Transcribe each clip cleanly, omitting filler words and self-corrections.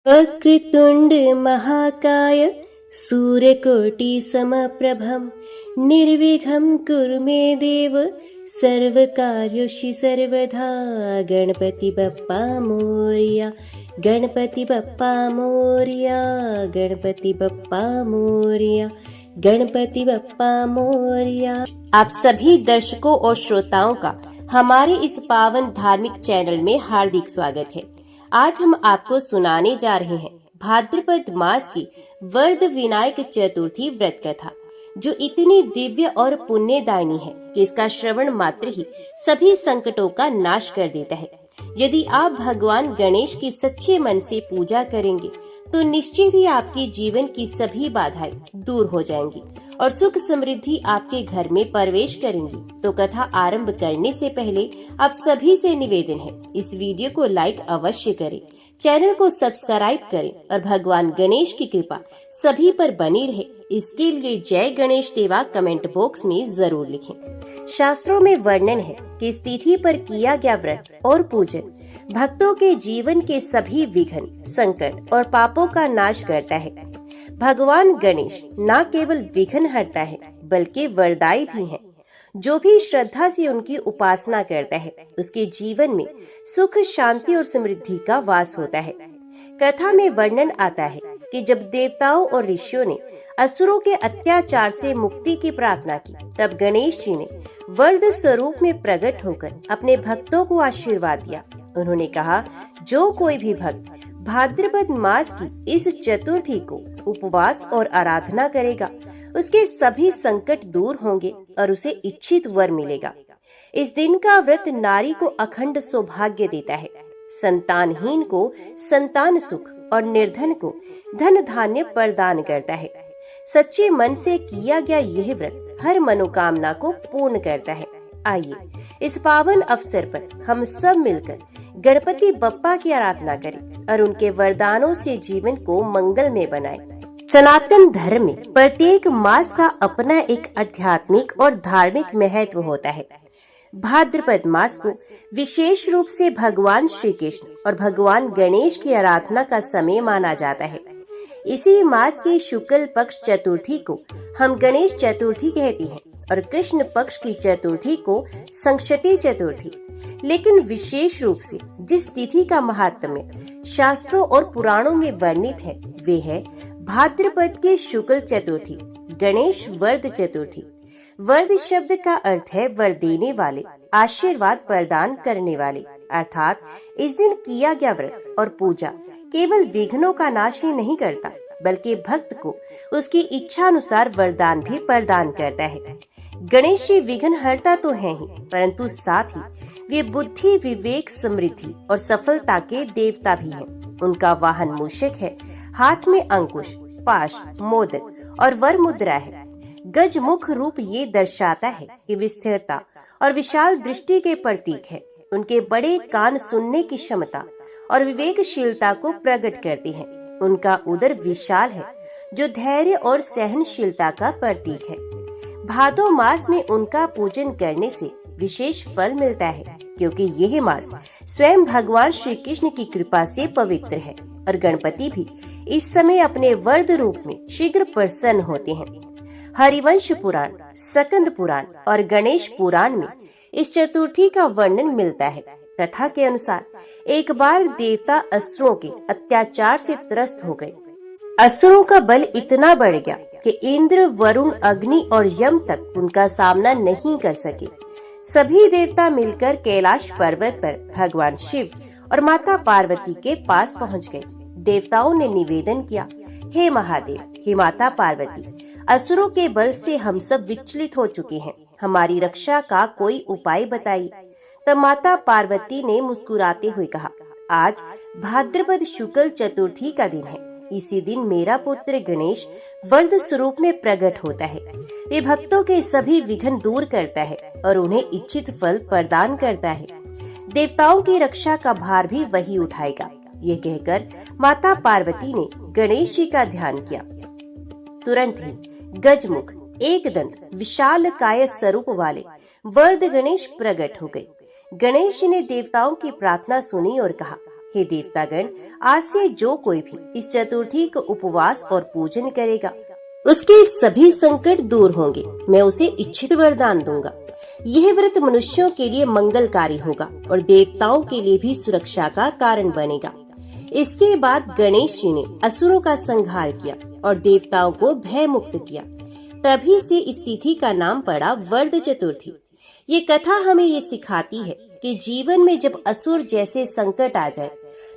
वक्रतुण्ड महाकाय सूर्यकोटि समप्रभं निर्विघ्नं कुरु मे देव सर्वकार्येषु सर्वदा। गणपति बप्पा मोरया, गणपति बप्पा मोरया, गणपति बप्पा मोरया, गणपति बप्पा मोरया। आप सभी दर्शकों और श्रोताओं का हमारे इस पावन धार्मिक चैनल में हार्दिक स्वागत है। आज हम आपको सुनाने जा रहे हैं भाद्रपद मास की वरद विनायक चतुर्थी व्रत कथा, जो इतनी दिव्य और पुण्यदायिनी है कि इसका श्रवण मात्र ही सभी संकटों का नाश कर देता है। यदि आप भगवान गणेश की सच्चे मन से पूजा करेंगे तो निश्चित ही आपके जीवन की सभी बाधाएं दूर हो जाएंगी और सुख समृद्धि आपके घर में प्रवेश करेंगी। तो कथा आरंभ करने से पहले आप सभी से निवेदन है, इस वीडियो को लाइक अवश्य करें, चैनल को सब्सक्राइब करें और भगवान गणेश की कृपा सभी पर बनी रहे, इसके लिए जय गणेश देवा कमेंट बॉक्स में जरूर लिखें। शास्त्रों में वर्णन है कि इस तिथि पर किया गया व्रत और पूजन भक्तों के जीवन के सभी विघ्न, संकट और पापों का नाश करता है। भगवान गणेश न केवल विघ्न हरता है बल्कि वरदायी भी हैं। जो भी श्रद्धा से उनकी उपासना करता है उसके जीवन में सुख, शांति और समृद्धि का वास होता है। कथा में वर्णन आता है कि जब देवताओं और ऋषियों ने असुरों के अत्याचार से मुक्ति की प्रार्थना की, तब गणेश जी ने वरद स्वरूप में प्रकट होकर अपने भक्तों को आशीर्वाद दिया। उन्होंने कहा, जो कोई भी भक्त भाद्रपद मास की इस चतुर्थी को उपवास और आराधना करेगा, उसके सभी संकट दूर होंगे और उसे इच्छित वर मिलेगा। इस दिन का व्रत नारी को अखंड सौभाग्य देता है, संतानहीन को संतान सुख और निर्धन को धन धान्य प्रदान करता है। सच्चे मन से किया गया यह व्रत हर मनोकामना को पूर्ण करता है। आइए इस पावन अवसर पर हम सब मिलकर गणपति बप्पा की आराधना करें और उनके वरदानों से जीवन को मंगलमय बनाएं। सनातन धर्म में प्रत्येक मास का अपना एक आध्यात्मिक और धार्मिक महत्व होता है। भाद्रपद मास को विशेष रूप से भगवान श्री कृष्ण और भगवान गणेश की आराधना का समय माना जाता है। इसी मास के शुक्ल पक्ष चतुर्थी को हम गणेश चतुर्थी कहते हैं और कृष्ण पक्ष की चतुर्थी को संकष्टी चतुर्थी। लेकिन विशेष रूप से जिस तिथि का महात्म्य शास्त्रों और पुराणों में वर्णित है, वे है भाद्रपद के शुक्ल चतुर्थी, गणेश वरद चतुर्थी। वरद शब्द का अर्थ है वर देने वाले, आशीर्वाद प्रदान करने वाले। अर्थात इस दिन किया गया व्रत और पूजा केवल विघ्नों का नाश ही नहीं करता, बल्कि भक्त को उसकी इच्छा अनुसार वरदान भी प्रदान करता है। गणेश जी विघ्न हरता तो हैं ही, परंतु साथ ही वे बुद्धि, विवेक, समृद्धि और सफलता के देवता भी हैं। उनका वाहन मूषक है, हाथ में अंकुश, पाश, मोदक और वर मुद्रा है। गज मुख रूप ये दर्शाता है कि वे स्थिरता और विशाल दृष्टि के प्रतीक है। उनके बड़े कान सुनने की क्षमता और विवेकशीलता को प्रकट करते हैं। उनका उदर विशाल है, जो धैर्य और सहनशीलता का प्रतीक है। भादो मास में उनका पूजन करने से विशेष फल मिलता है, क्योंकि यह मास स्वयं भगवान श्री कृष्ण की कृपा से पवित्र है और गणपति भी इस समय अपने वरद रूप में शीघ्र प्रसन्न होते हैं। हरिवंश पुराण, स्कंद पुराण और गणेश पुराण में इस चतुर्थी का वर्णन मिलता है। कथा के अनुसार एक बार देवता असुरों के अत्याचार से त्रस्त हो गए। असुरों का बल इतना बढ़ गया कि इंद्र, वरुण, अग्नि और यम तक उनका सामना नहीं कर सके। सभी देवता मिलकर कैलाश पर्वत पर भगवान शिव और माता पार्वती के पास पहुंच गए। देवताओं ने निवेदन किया, हे महादेव, हे माता पार्वती, असुरों के बल से हम सब विचलित हो चुके हैं, हमारी रक्षा का कोई उपाय बताइए। तब माता पार्वती ने मुस्कुराते हुए कहा, आज भाद्रपद शुक्ल चतुर्थी का दिन है। इसी दिन मेरा पुत्र गणेश वरद स्वरूप में प्रकट होता है। वे भक्तों के सभी विघ्न दूर करता है और उन्हें इच्छित फल प्रदान करता है। देवताओं की रक्षा का भार भी वही उठाएगा। ये कहकर माता पार्वती ने गणेश जी का ध्यान किया। तुरंत ही गजमुख, एक दंत, विशाल काय स्वरूप वाले वरद गणेश प्रकट हो गए। गणेश जी ने देवताओं की प्रार्थना सुनी और कहा, हे देवतागण, आज से जो कोई भी इस चतुर्थी को उपवास और पूजन करेगा, उसके सभी संकट दूर होंगे। मैं उसे इच्छित वरदान दूंगा। यह व्रत मनुष्यों के लिए मंगलकारी होगा और देवताओं के लिए भी सुरक्षा का कारण बनेगा। इसके बाद गणेश जी ने असुरों का संहार किया और देवताओं को भय मुक्त किया। तभी से इस तिथि का नाम पड़ा वर्ध चतुर्थी। ये कथा हमें ये सिखाती है कि जीवन में जब असुर जैसे संकट आ जाए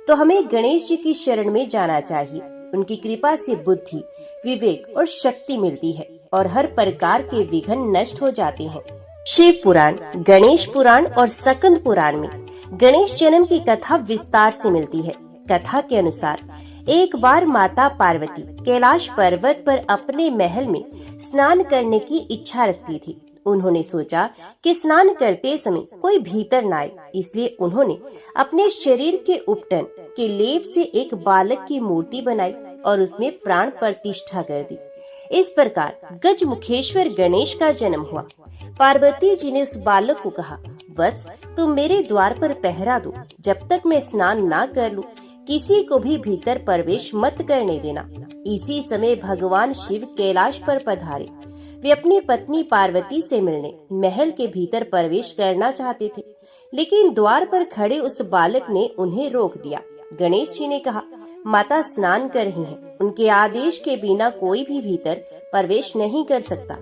तो हमें गणेश जी की शरण में जाना चाहिए। उनकी कृपा से बुद्धि, विवेक और शक्ति मिलती है और हर प्रकार के विघ्न नष्ट हो जाते हैं। शिव पुराण, गणेश पुराण और स्कंद पुराण में गणेश जन्म की कथा विस्तार से मिलती है। कथा के अनुसार एक बार माता पार्वती कैलाश पर्वत पर अपने महल में स्नान करने की इच्छा रखती थी। उन्होंने सोचा कि स्नान करते समय कोई भीतर न आए, इसलिए उन्होंने अपने शरीर के उपटन के लेप से एक बालक की मूर्ति बनाई और उसमें प्राण प्रतिष्ठा कर दी। इस प्रकार गजमुखेश्वर गणेश का जन्म हुआ। पार्वती जी ने उस बालक को कहा, वत्स, तुम मेरे द्वार पर पहरा दो। जब तक मैं स्नान ना कर लूं, किसी को भी भीतर प्रवेश मत करने देना। इसी समय भगवान शिव कैलाश पर पधारे। वे अपनी पत्नी पार्वती से मिलने महल के भीतर प्रवेश करना चाहते थे, लेकिन द्वार पर खड़े उस बालक ने उन्हें रोक दिया। गणेश जी ने कहा, माता स्नान कर रही हैं, उनके आदेश के बिना कोई भी भीतर प्रवेश नहीं कर सकता।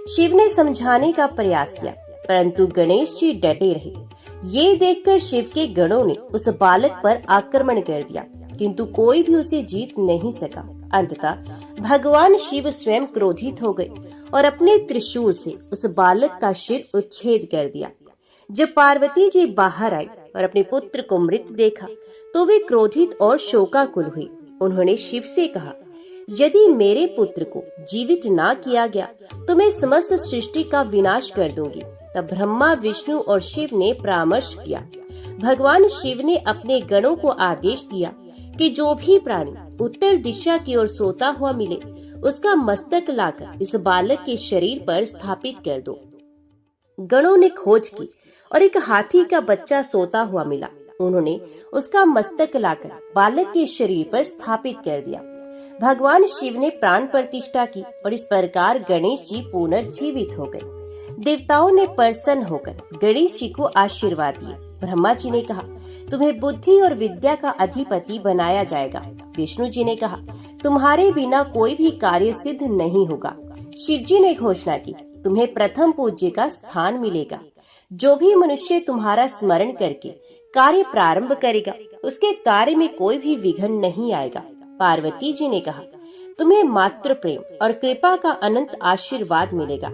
शिव ने समझाने का प्रयास किया, परंतु गणेश जी डटे रहे। ये देखकर शिव के गणों ने उस बालक पर आक्रमण कर दिया, किंतु कोई भी उसे जीत नहीं सका। अंततः भगवान शिव स्वयं क्रोधित हो गए और अपने त्रिशूल से उस बालक का सिर उच्छेद कर दिया। जब पार्वती जी बाहर आई और अपने पुत्र को मृत देखा तो वे क्रोधित और शोकाकुल हुई। उन्होंने शिव से कहा, यदि मेरे पुत्र को जीवित ना किया गया तो मैं समस्त सृष्टि का विनाश कर दूंगी। तब ब्रह्मा, विष्णु और शिव ने परामर्श किया। भगवान शिव ने अपने गणों को आदेश दिया कि जो भी प्राणी उत्तर दिशा की ओर सोता हुआ मिले, उसका मस्तक लाकर इस बालक के शरीर पर स्थापित कर दो। गणों ने खोज की और एक हाथी का बच्चा सोता हुआ मिला। उन्होंने उसका मस्तक लाकर बालक के शरीर पर स्थापित कर दिया। भगवान शिव ने प्राण प्रतिष्ठा की और इस प्रकार गणेश जी पुनर्जीवित हो गए। देवताओं ने प्रसन्न होकर गणेश जी को आशीर्वाद दिए। ब्रह्मा जी ने कहा, तुम्हें बुद्धि और विद्या का अधिपति बनाया जाएगा। विष्णु जी ने कहा, तुम्हारे बिना कोई भी कार्य सिद्ध नहीं होगा। शिव जी ने घोषणा की, तुम्हें प्रथम पूज्य का स्थान मिलेगा। जो भी मनुष्य तुम्हारा स्मरण करके कार्य प्रारंभ करेगा, उसके कार्य में कोई भी विघ्न नहीं आएगा। पार्वती जी ने कहा, तुम्हें मातृ प्रेम और कृपा का अनंत आशीर्वाद मिलेगा।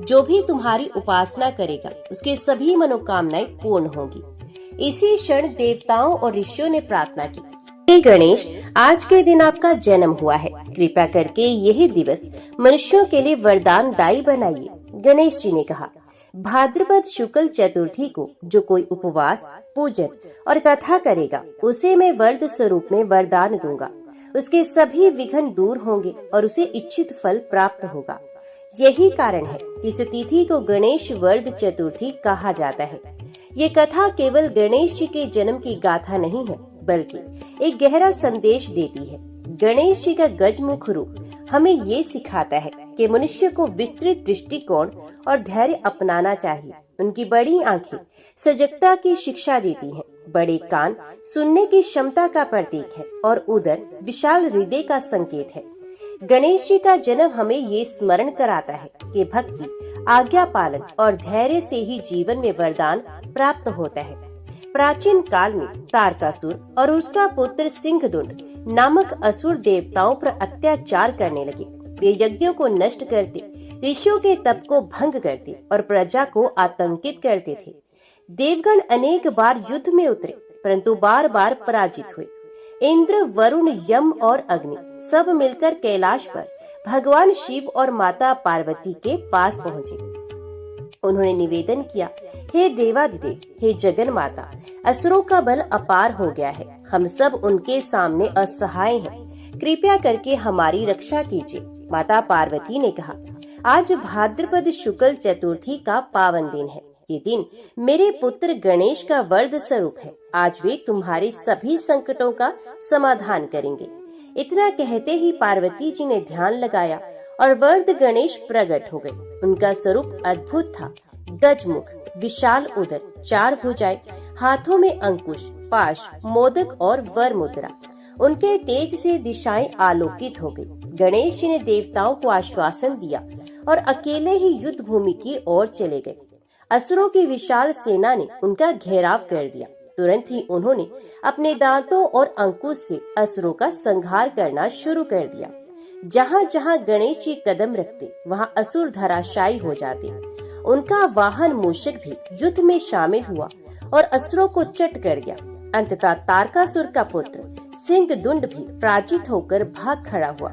जो भी तुम्हारी उपासना करेगा, उसके सभी मनोकामनाएं पूर्ण होंगी। इसी क्षण देवताओं और ऋषियों ने प्रार्थना की, हे गणेश, आज के दिन आपका जन्म हुआ है। कृपा करके यही दिवस मनुष्यों के लिए वरदानदायी बनाइए। गणेश जी ने कहा, भाद्रपद शुक्ल चतुर्थी को जो कोई उपवास, पूजन और कथा करेगा, उसे मैं वर्ध स्वरूप में वरदान दूंगा। उसके सभी विघ्न दूर होंगे और उसे इच्छित फल प्राप्त होगा। यही कारण है कि इस तिथि को गणेश वर्ध चतुर्थी कहा जाता है। ये कथा केवल गणेश जी के जन्म की गाथा नहीं है, बल्कि एक गहरा संदेश देती है। गणेश जी का गजमुख रूप हमें ये सिखाता है कि मनुष्य को विस्तृत दृष्टिकोण और धैर्य अपनाना चाहिए। उनकी बड़ी आंखें सजगता की शिक्षा देती हैं, बड़े कान सुनने की क्षमता का प्रतीक है और उदर विशाल हृदय का संकेत है। गणेश जी का जन्म हमें ये स्मरण कराता है कि भक्ति, आज्ञा पालन और धैर्य से ही जीवन में वरदान प्राप्त होता है। प्राचीन काल में तारकासुर और उसका पुत्र सिंहदुंड नामक असुर देवताओं पर अत्याचार करने लगे। वे यज्ञों को नष्ट करते, ऋषियों के तप को भंग करते और प्रजा को आतंकित करते थे। देवगण अनेक बार युद्ध में उतरे, परंतु बार बार पराजित हुए। इंद्र, वरुण, यम और अग्नि सब मिलकर कैलाश पर भगवान शिव और माता पार्वती के पास पहुँचे। उन्होंने निवेदन किया, हे देवादिदेव, हे जगन माता, असुरों का बल अपार हो गया है। हम सब उनके सामने असहाय हैं। कृपया करके हमारी रक्षा कीजिए। माता पार्वती ने कहा, आज भाद्रपद शुक्ल चतुर्थी का पावन दिन है। ये दिन मेरे पुत्र गणेश का वर्ध स्वरूप है। आज वे तुम्हारे सभी संकटों का समाधान करेंगे। इतना कहते ही पार्वती जी ने ध्यान लगाया और वरद गणेश प्रकट हो गए। उनका स्वरूप अद्भुत था। गजमुख, विशाल उदर, 4 भुजाएं, हाथों में अंकुश, पाश, मोदक और वर मुद्रा। उनके तेज से दिशाएं आलोकित हो गई। गणेश जी ने देवताओं को आश्वासन दिया और अकेले ही युद्ध भूमि की ओर चले गए। असुरों की विशाल सेना ने उनका घेराव कर दिया। तुरंत ही उन्होंने अपने दांतों और अंकुश से असुरों का संहार करना शुरू कर दिया। जहाँ जहाँ गणेश जी कदम रखते वहाँ असुर धराशायी हो जाते। उनका वाहन मूषक भी युद्ध में शामिल हुआ और असुरों को चट कर गया। अंततः तारकासुर का पुत्र सिंहदुंड भी पराजित होकर भाग खड़ा हुआ।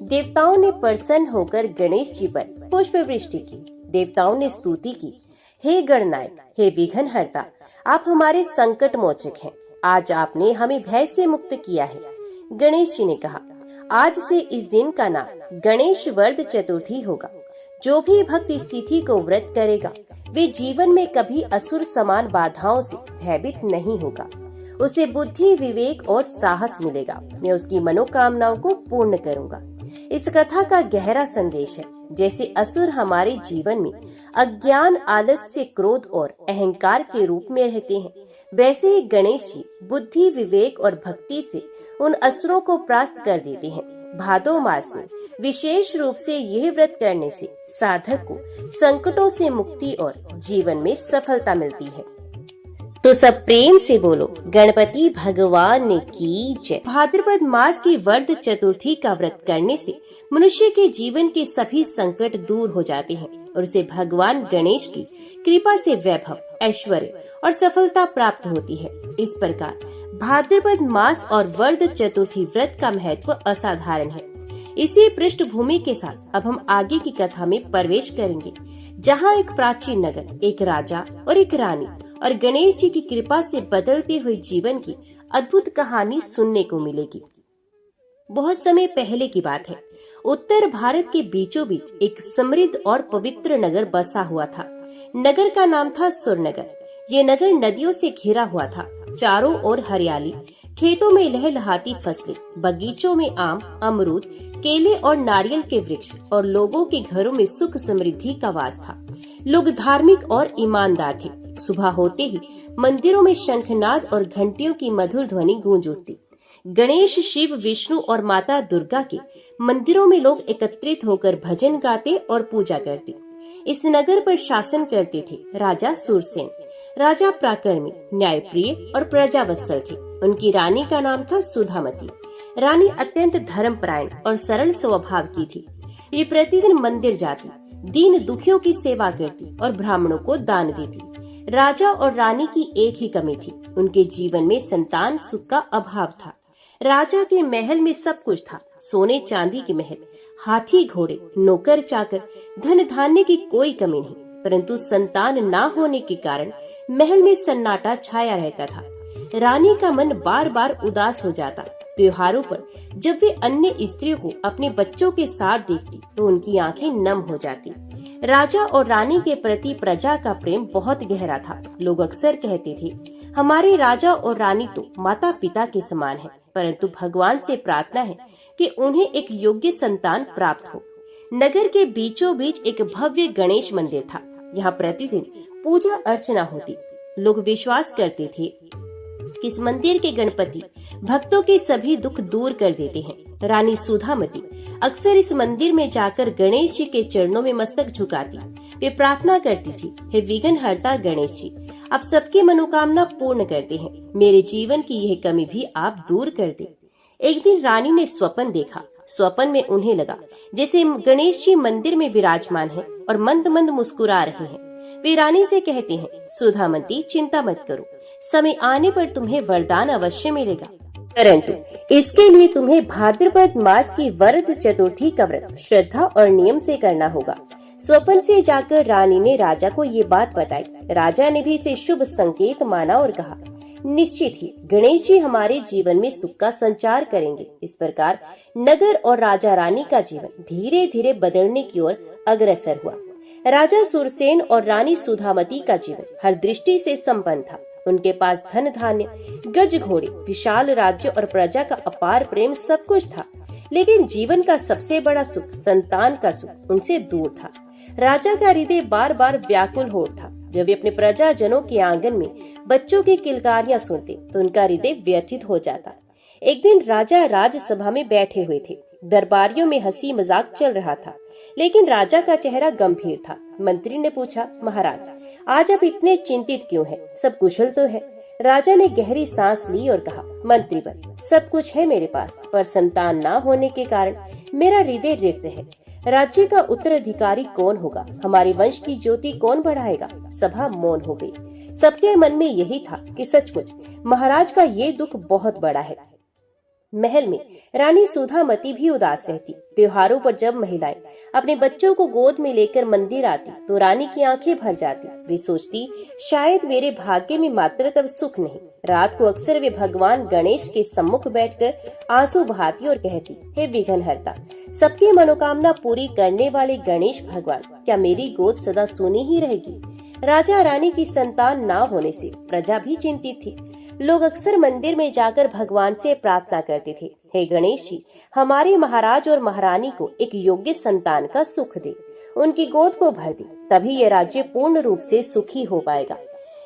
देवताओं ने प्रसन्न होकर गणेश जी पर पुष्प वृष्टि की। देवताओं ने स्तुति की, हे गणनायक, हे विघ्नहर्ता, आप हमारे संकट मोचक हैं। आज आपने हमें भय से मुक्त किया है। गणेश जी ने कहा, आज से इस दिन का नाम गणेश वरद चतुर्थी होगा। जो भी भक्त इस तिथि को व्रत करेगा वे जीवन में कभी असुर समान बाधाओं से भयभीत नहीं होगा। उसे बुद्धि, विवेक और साहस मिलेगा। मैं उसकी मनोकामनाओं को पूर्ण करूंगा। इस कथा का गहरा संदेश है, जैसे असुर हमारे जीवन में अज्ञान, आलस्य, क्रोध और अहंकार के रूप में रहते हैं, वैसे ही गणेश जी बुद्धि, विवेक और भक्ति से उन असुरों को परास्त कर देते हैं। भादो मास में विशेष रूप से यह व्रत करने से साधक को संकटों से मुक्ति और जीवन में सफलता मिलती है। तो सब प्रेम से बोलो, गणपति भगवान की जय। भाद्रपद मास की वरद चतुर्थी का व्रत करने से मनुष्य के जीवन के सभी संकट दूर हो जाते हैं और उसे भगवान गणेश की कृपा से वैभव, ऐश्वर्य और सफलता प्राप्त होती है। इस प्रकार भाद्रपद मास और वरद चतुर्थी व्रत का महत्व असाधारण है। इसी पृष्ठभूमि के साथ अब हम आगे की कथा में प्रवेश करेंगे, जहाँ एक प्राचीन नगर, एक राजा और एक रानी और गणेश जी की कृपा से बदलते हुए जीवन की अद्भुत कहानी सुनने को मिलेगी। बहुत समय पहले की बात है। उत्तर भारत के बीचों बीच एक समृद्ध और पवित्र नगर बसा हुआ था। नगर का नाम था सुरनगर। ये नगर नदियों से घिरा हुआ था। चारों ओर हरियाली, खेतों में लहलहाती फसलें, बगीचों में आम, अमरूद, केले और नारियल के वृक्ष और लोगों के घरों में सुख समृद्धि का वास था। लोग धार्मिक और ईमानदार थे। सुबह होते ही मंदिरों में शंखनाद और घंटियों की मधुर ध्वनि गूंज उठती। गणेश, शिव, विष्णु और माता दुर्गा के मंदिरों में लोग एकत्रित होकर भजन गाते और पूजा करते। इस नगर पर शासन करते थे राजा सूरसेन। राजा पराक्रमी, न्यायप्रिय और प्रजावत्सल थे। उनकी रानी का नाम था सुधामती। रानी अत्यंत धर्मपरायण और सरल स्वभाव की थी। ये प्रतिदिन मंदिर जाती, दीन दुखियों की सेवा करती और ब्राह्मणों को दान देती। राजा और रानी की एक ही कमी थी, उनके जीवन में संतान सुख का अभाव था। राजा के महल में सब कुछ था, सोने चांदी के महल, हाथी घोड़े, नौकर चाकर, धन धान्य की कोई कमी नहीं, परंतु संतान ना होने के कारण महल में सन्नाटा छाया रहता था। रानी का मन बार बार उदास हो जाता। त्योहारों पर जब वे अन्य स्त्रियों को अपने बच्चों के साथ देखती तो उनकी आंखें नम हो जाती। राजा और रानी के प्रति प्रजा का प्रेम बहुत गहरा था। लोग अक्सर कहते थे, हमारे राजा और रानी तो माता पिता के समान है, परंतु भगवान से प्रार्थना है कि उन्हें एक योग्य संतान प्राप्त हो। नगर के बीचों बीच एक भव्य गणेश मंदिर था। यहाँ प्रतिदिन पूजा अर्चना होती। लोग विश्वास करते थे कि इस मंदिर के गणपति भक्तों के सभी दुख दूर कर देते हैं। रानी सुधामती अक्सर इस मंदिर में जाकर गणेश जी के चरणों में मस्तक झुकाती। वे प्रार्थना करती थी, हे विघ्नहर्ता गणेश जी, आप सबकी मनोकामना पूर्ण करते हैं। मेरे जीवन की यह कमी भी आप दूर कर दे। एक दिन रानी ने स्वप्न देखा। स्वप्न में उन्हें लगा जैसे गणेश जी मंदिर में विराजमान हैं और मंद मंद मुस्कुरा रहे हैं। वे रानी से कहते हैं, सुधामती, चिंता मत करो, समय आने पर तुम्हें वरदान अवश्य मिलेगा, परंतु इसके लिए तुम्हें भाद्रपद मास की वरद चतुर्थी का व्रत श्रद्धा और नियम से करना होगा। स्वप्न से जाकर रानी ने राजा को ये बात बताई। राजा ने भी इसे शुभ संकेत माना और कहा, निश्चित ही गणेश जी हमारे जीवन में सुख का संचार करेंगे। इस प्रकार नगर और राजा रानी का जीवन धीरे धीरे बदलने की ओर अग्रसर हुआ। राजा सुरसेन और रानी सुधामती का जीवन हर दृष्टि से संपन्न था। उनके पास धन धान्य, गज घोड़े, विशाल राज्य और प्रजा का अपार प्रेम सब कुछ था, लेकिन जीवन का सबसे बड़ा सुख, संतान का सुख, उनसे दूर था। राजा का हृदय बार बार व्याकुल हो उठा। जब वे अपने प्रजाजनों के आंगन में बच्चों की किलकारियां सुनते तो उनका हृदय व्यथित हो जाता। एक दिन राजा राजसभा में बैठे हुए थे। दरबारियों में हंसी मजाक चल रहा था, लेकिन राजा का चेहरा गंभीर था। मंत्री ने पूछा, महाराज, आज आप इतने चिंतित क्यों हैं? सब कुशल तो है? राजा ने गहरी सांस ली और कहा, मंत्रीवर, सब कुछ है मेरे पास, पर संतान ना होने के कारण मेरा हृदय रिक्त है। राज्य का उत्तराधिकारी कौन होगा? हमारे वंश की ज्योति कौन बढ़ाएगा? सभा मौन हो गई। सबके मन में यही था कि सचमुच महाराज का ये दुख बहुत बड़ा है। महल में रानी सुधामती भी उदास रहती। त्योहारों पर जब महिलाएं अपने बच्चों को गोद में लेकर मंदिर आती तो रानी की आंखें भर जाती। वे सोचती, शायद मेरे भाग्य में मातृत्व सुख नहीं। रात को अक्सर वे भगवान गणेश के सम्मुख बैठकर आंसू बहाती और कहती, हे विघ्नहर्ता, सबकी मनोकामना पूरी करने वाले गणेश भगवान, क्या मेरी गोद सदा सूनी ही रहेगी? राजा रानी की संतान ना होने से प्रजा भी चिंतित थी। लोग अक्सर मंदिर में जाकर भगवान से प्रार्थना करते थे, हे गणेश जी, हमारे महाराज और महारानी को एक योग्य संतान का सुख दे, उनकी गोद को भर दे, तभी यह राज्य पूर्ण रूप से सुखी हो पाएगा।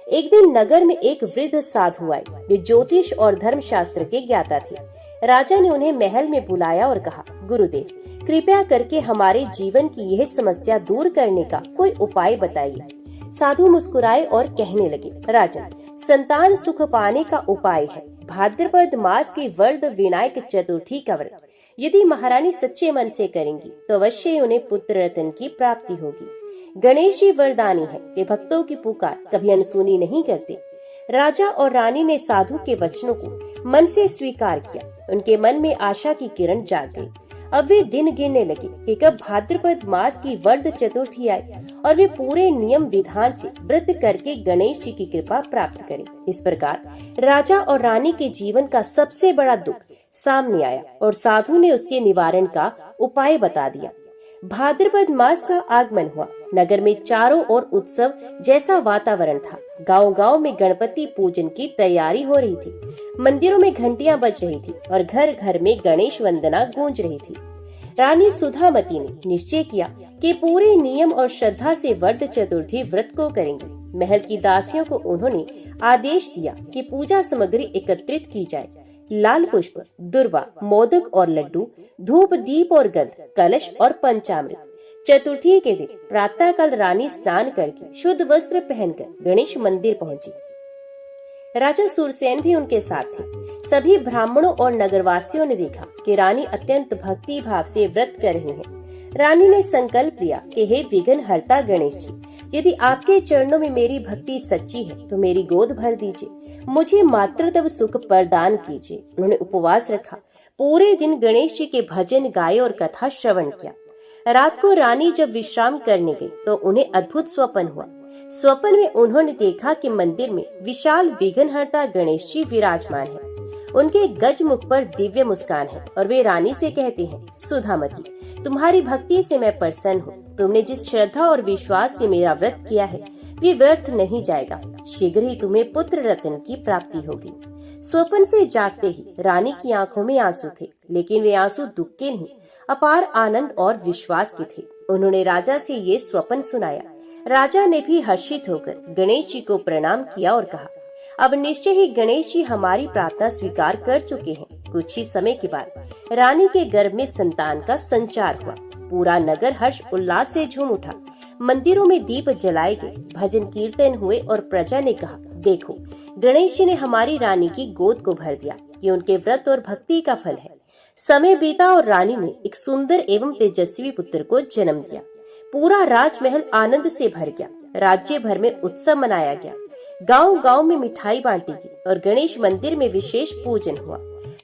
एक दिन नगर में एक वृद्ध साधु आए। वे ज्योतिष और धर्मशास्त्र के ज्ञाता थे। राजा ने उन्हें महल में बुलाया और कहा, गुरुदेव, कृपया करके हमारे जीवन की यह समस्या दूर करने का कोई उपाय बताइए। साधु मुस्कुराए और कहने लगे, राजन, संतान सुख पाने का उपाय है भाद्रपद मास की वर्ध विनायक चतुर्थी का व्रत। यदि महारानी सच्चे मन से करेंगी तो अवश्य ही उन्हें पुत्र रत्न की प्राप्ति होगी। गणेश जी वरदानी है, वे भक्तों की पुकार कभी अनसुनी नहीं करते। राजा और रानी ने साधु के वचनों को मन से स्वीकार किया। उनके मन में आशा की किरण जाग गई। अब वे दिन गिनने लगे कि कब भाद्रपद मास की वर्ध चतुर्थी आए और वे पूरे नियम विधान से व्रत करके गणेश जी की कृपा प्राप्त करें। इस प्रकार राजा और रानी के जीवन का सबसे बड़ा दुख सामने आया और साधु ने उसके निवारण का उपाय बता दिया। भाद्रपद मास का आगमन हुआ। नगर में चारों ओर उत्सव जैसा वातावरण था। गांव-गांव में गणपति पूजन की तैयारी हो रही थी। मंदिरों में घंटियां बज रही थी और घर घर में गणेश वंदना गूंज रही थी। रानी सुधामती ने निश्चय किया कि पूरे नियम और श्रद्धा से वर्ध चतुर्थी व्रत को करेंगे। महल की दासियों को उन्होंने आदेश दिया कि पूजा सामग्री एकत्रित की जाए। लाल पुष्प, दुर्वा, मोदक और लड्डू, धूप, दीप और गंध, कलश और पंचामृत। चतुर्थी के दिन प्रातःकाल रानी स्नान करके शुद्ध वस्त्र पहनकर गणेश मंदिर पहुंची। राजा सूरसेन भी उनके साथ थे। सभी ब्राह्मणों और नगरवासियों ने देखा कि रानी अत्यंत भक्ति भाव से व्रत कर रही हैं। रानी ने संकल्प लिया कि हे विघ्नहर्ता गणेश जी, यदि आपके चरणों में मेरी भक्ति सच्ची है तो मेरी गोद भर दीजिए, मुझे मातृत्व सुख प्रदान कीजिए। उन्होंने उपवास रखा, पूरे दिन गणेश जी के भजन गाए और कथा श्रवण किया। रात को रानी जब विश्राम करने गई तो उन्हें अद्भुत स्वप्न हुआ। स्वप्न में उन्होंने देखा कि मंदिर में विशाल विघ्नहर्ता गणेश जी विराजमान है। उनके गज मुख पर दिव्य मुस्कान है और वे रानी से कहते हैं, सुधामती, तुम्हारी भक्ति से मैं प्रसन्न हूँ। तुमने जिस श्रद्धा और विश्वास से मेरा व्रत किया है वे व्यर्थ नहीं जाएगा। शीघ्र ही तुम्हें पुत्र रत्न की प्राप्ति होगी। स्वप्न से जागते ही रानी की आंखों में आंसू थे, लेकिन वे आंसू दुख के नहीं, अपार आनंद और विश्वास के थे। उन्होंने राजा से ये स्वप्न सुनाया। राजा ने भी हर्षित होकर गणेश जी को प्रणाम किया और कहा, अब निश्चय ही गणेश जी हमारी प्रार्थना स्वीकार कर चुके हैं। कुछ ही समय के बाद रानी के गर्भ में संतान का संचार हुआ। पूरा नगर हर्ष उल्लास से झूम उठा। मंदिरों में दीप जलाए गए, भजन कीर्तन हुए और प्रजा ने कहा, देखो, गणेश जी ने हमारी रानी की गोद को भर दिया। ये उनके व्रत और भक्ति का फल है। समय बीता और रानी ने एक सुंदर एवं तेजस्वी पुत्र को जन्म दिया। पूरा राजमहल आनंद से भर गया। राज्य भर में उत्सव मनाया गया। गांव-गांव में मिठाई बांटी गई और गणेश मंदिर में विशेष पूजन हुआ।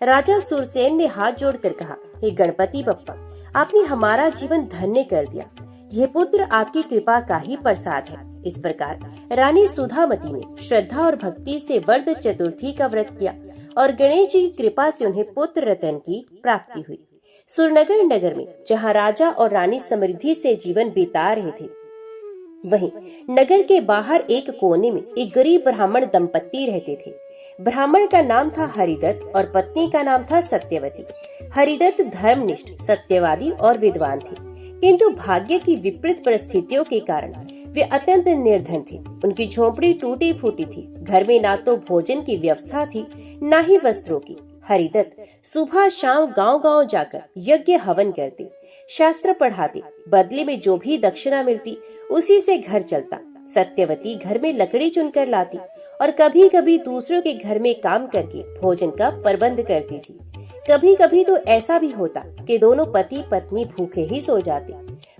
राजा सूरसेन ने हाथ जोड़कर कहा, हे गणपति बप्पा, आपने हमारा जीवन धन्य कर दिया। यह पुत्र आपकी कृपा का ही प्रसाद है। इस प्रकार रानी सुधामती ने श्रद्धा और भक्ति से वर्ध चतुर्थी का व्रत किया और गणेश जी की कृपा से उन्हें पुत्र रत्न की प्राप्ति हुई। सुरनगर नगर में जहाँ राजा और रानी समृद्धि से जीवन बिता रहे थे, वहीं नगर के बाहर एक कोने में एक गरीब ब्राह्मण दंपत्ति रहते थे। ब्राह्मण का नाम था हरिदत्त और पत्नी का नाम था सत्यवती। हरिदत्त धर्मनिष्ठ, सत्यवादी और विद्वान थे, किंतु भाग्य की विपरीत परिस्थितियों के कारण वे अत्यंत निर्धन थे। उनकी झोपड़ी टूटी फूटी थी। घर में ना तो भोजन की व्यवस्था थी, ना ही वस्त्रों की। हरिदत्त सुबह शाम गांव-गांव जाकर यज्ञ हवन करते, शास्त्र पढ़ाते, बदले में जो भी दक्षिणा मिलती उसी से घर चलता। सत्यवती घर में लकड़ी चुनकर लाती और कभी कभी दूसरों के घर में काम करके भोजन का प्रबंध करती थी। कभी कभी तो ऐसा भी होता कि दोनों पति पत्नी भूखे ही सो जाते,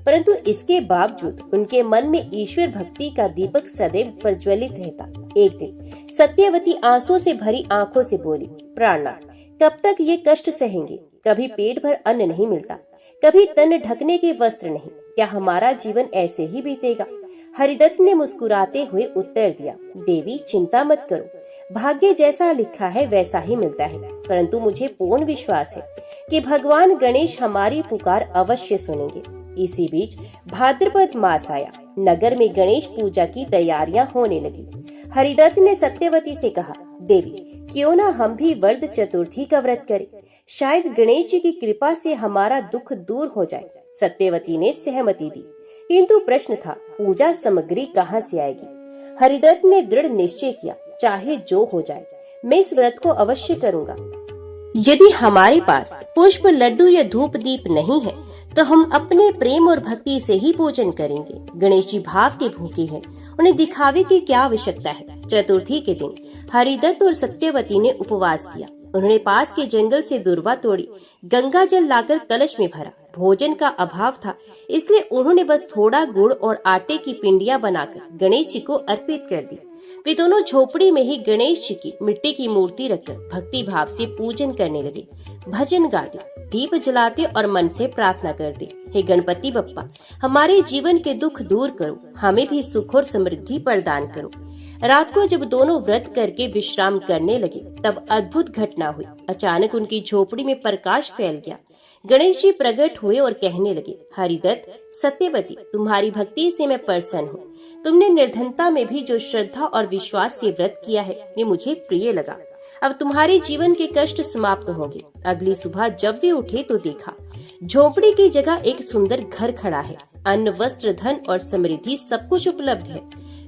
परंतु इसके बावजूद उनके मन में ईश्वर भक्ति का दीपक सदैव प्रज्वलित रहता। एक दिन सत्यवती आंसुओं से भरी आंखों से बोली, प्राणनाथ, कब तक ये कष्ट सहेंगे? कभी पेट भर अन्न नहीं मिलता, कभी तन ढकने के वस्त्र नहीं, क्या हमारा जीवन ऐसे ही बीतेगा? हरिदत्त ने मुस्कुराते हुए उत्तर दिया, देवी चिंता मत करो, भाग्य जैसा लिखा है वैसा ही मिलता है, परंतु मुझे पूर्ण विश्वास है कि भगवान गणेश हमारी पुकार अवश्य सुनेंगे। इसी बीच भाद्रपद मास आया। नगर में गणेश पूजा की तैयारियां होने लगी। हरिदत्त ने सत्यवती से कहा, देवी क्यों ना हम भी वरद चतुर्थी का व्रत करें, शायद गणेश जी की कृपा से हमारा दुख दूर हो जाए। सत्यवती ने सहमति दी, किंतु प्रश्न था पूजा सामग्री कहाँ से आएगी। हरिदत्त ने दृढ़ निश्चय किया, चाहे जो हो जाए मैं इस व्रत को अवश्य करूंगा। यदि हमारे पास पुष्प, लड्डू या धूप दीप नहीं है तो हम अपने प्रेम और भक्ति से ही पूजन करेंगे। गणेश जी भाव के भूखे हैं, उन्हें दिखावे की क्या आवश्यकता है। चतुर्थी के दिन हरिदत्त और सत्यवती ने उपवास किया। उन्होंने पास के जंगल से दुर्वा तोड़ी, गंगा जल लाकर कलश में भरा। भोजन का अभाव था, इसलिए उन्होंने बस थोड़ा गुड़ और आटे की पिंडियां बनाकर गणेश जी को अर्पित कर दी। वे दोनों झोपड़ी में ही गणेश जी की मिट्टी की मूर्ति रखकर भक्ति भाव से पूजन करने लगे। भजन गाते, दीप जलाते और मन से प्रार्थना करते, हे गणपति बप्पा, हमारे जीवन के दुख दूर करो, हमें भी सुख और समृद्धि प्रदान करो। रात को जब दोनों व्रत करके विश्राम करने लगे, तब अद्भुत घटना हुई। अचानक उनकी झोपड़ी में प्रकाश फैल गया। गणेश जी प्रकट हुए और कहने लगे, हरिदत्त, सत्यवती, तुम्हारी भक्ति से मैं प्रसन्न हूँ। तुमने निर्धनता में भी जो श्रद्धा और विश्वास से व्रत किया है, ये मुझे प्रिय लगा। अब तुम्हारे जीवन के कष्ट समाप्त होंगे। अगली सुबह जब वे उठे तो देखा झोपड़ी की जगह एक सुंदर घर खड़ा है। अन्न, वस्त्र, धन और समृद्धि सब कुछ उपलब्ध है।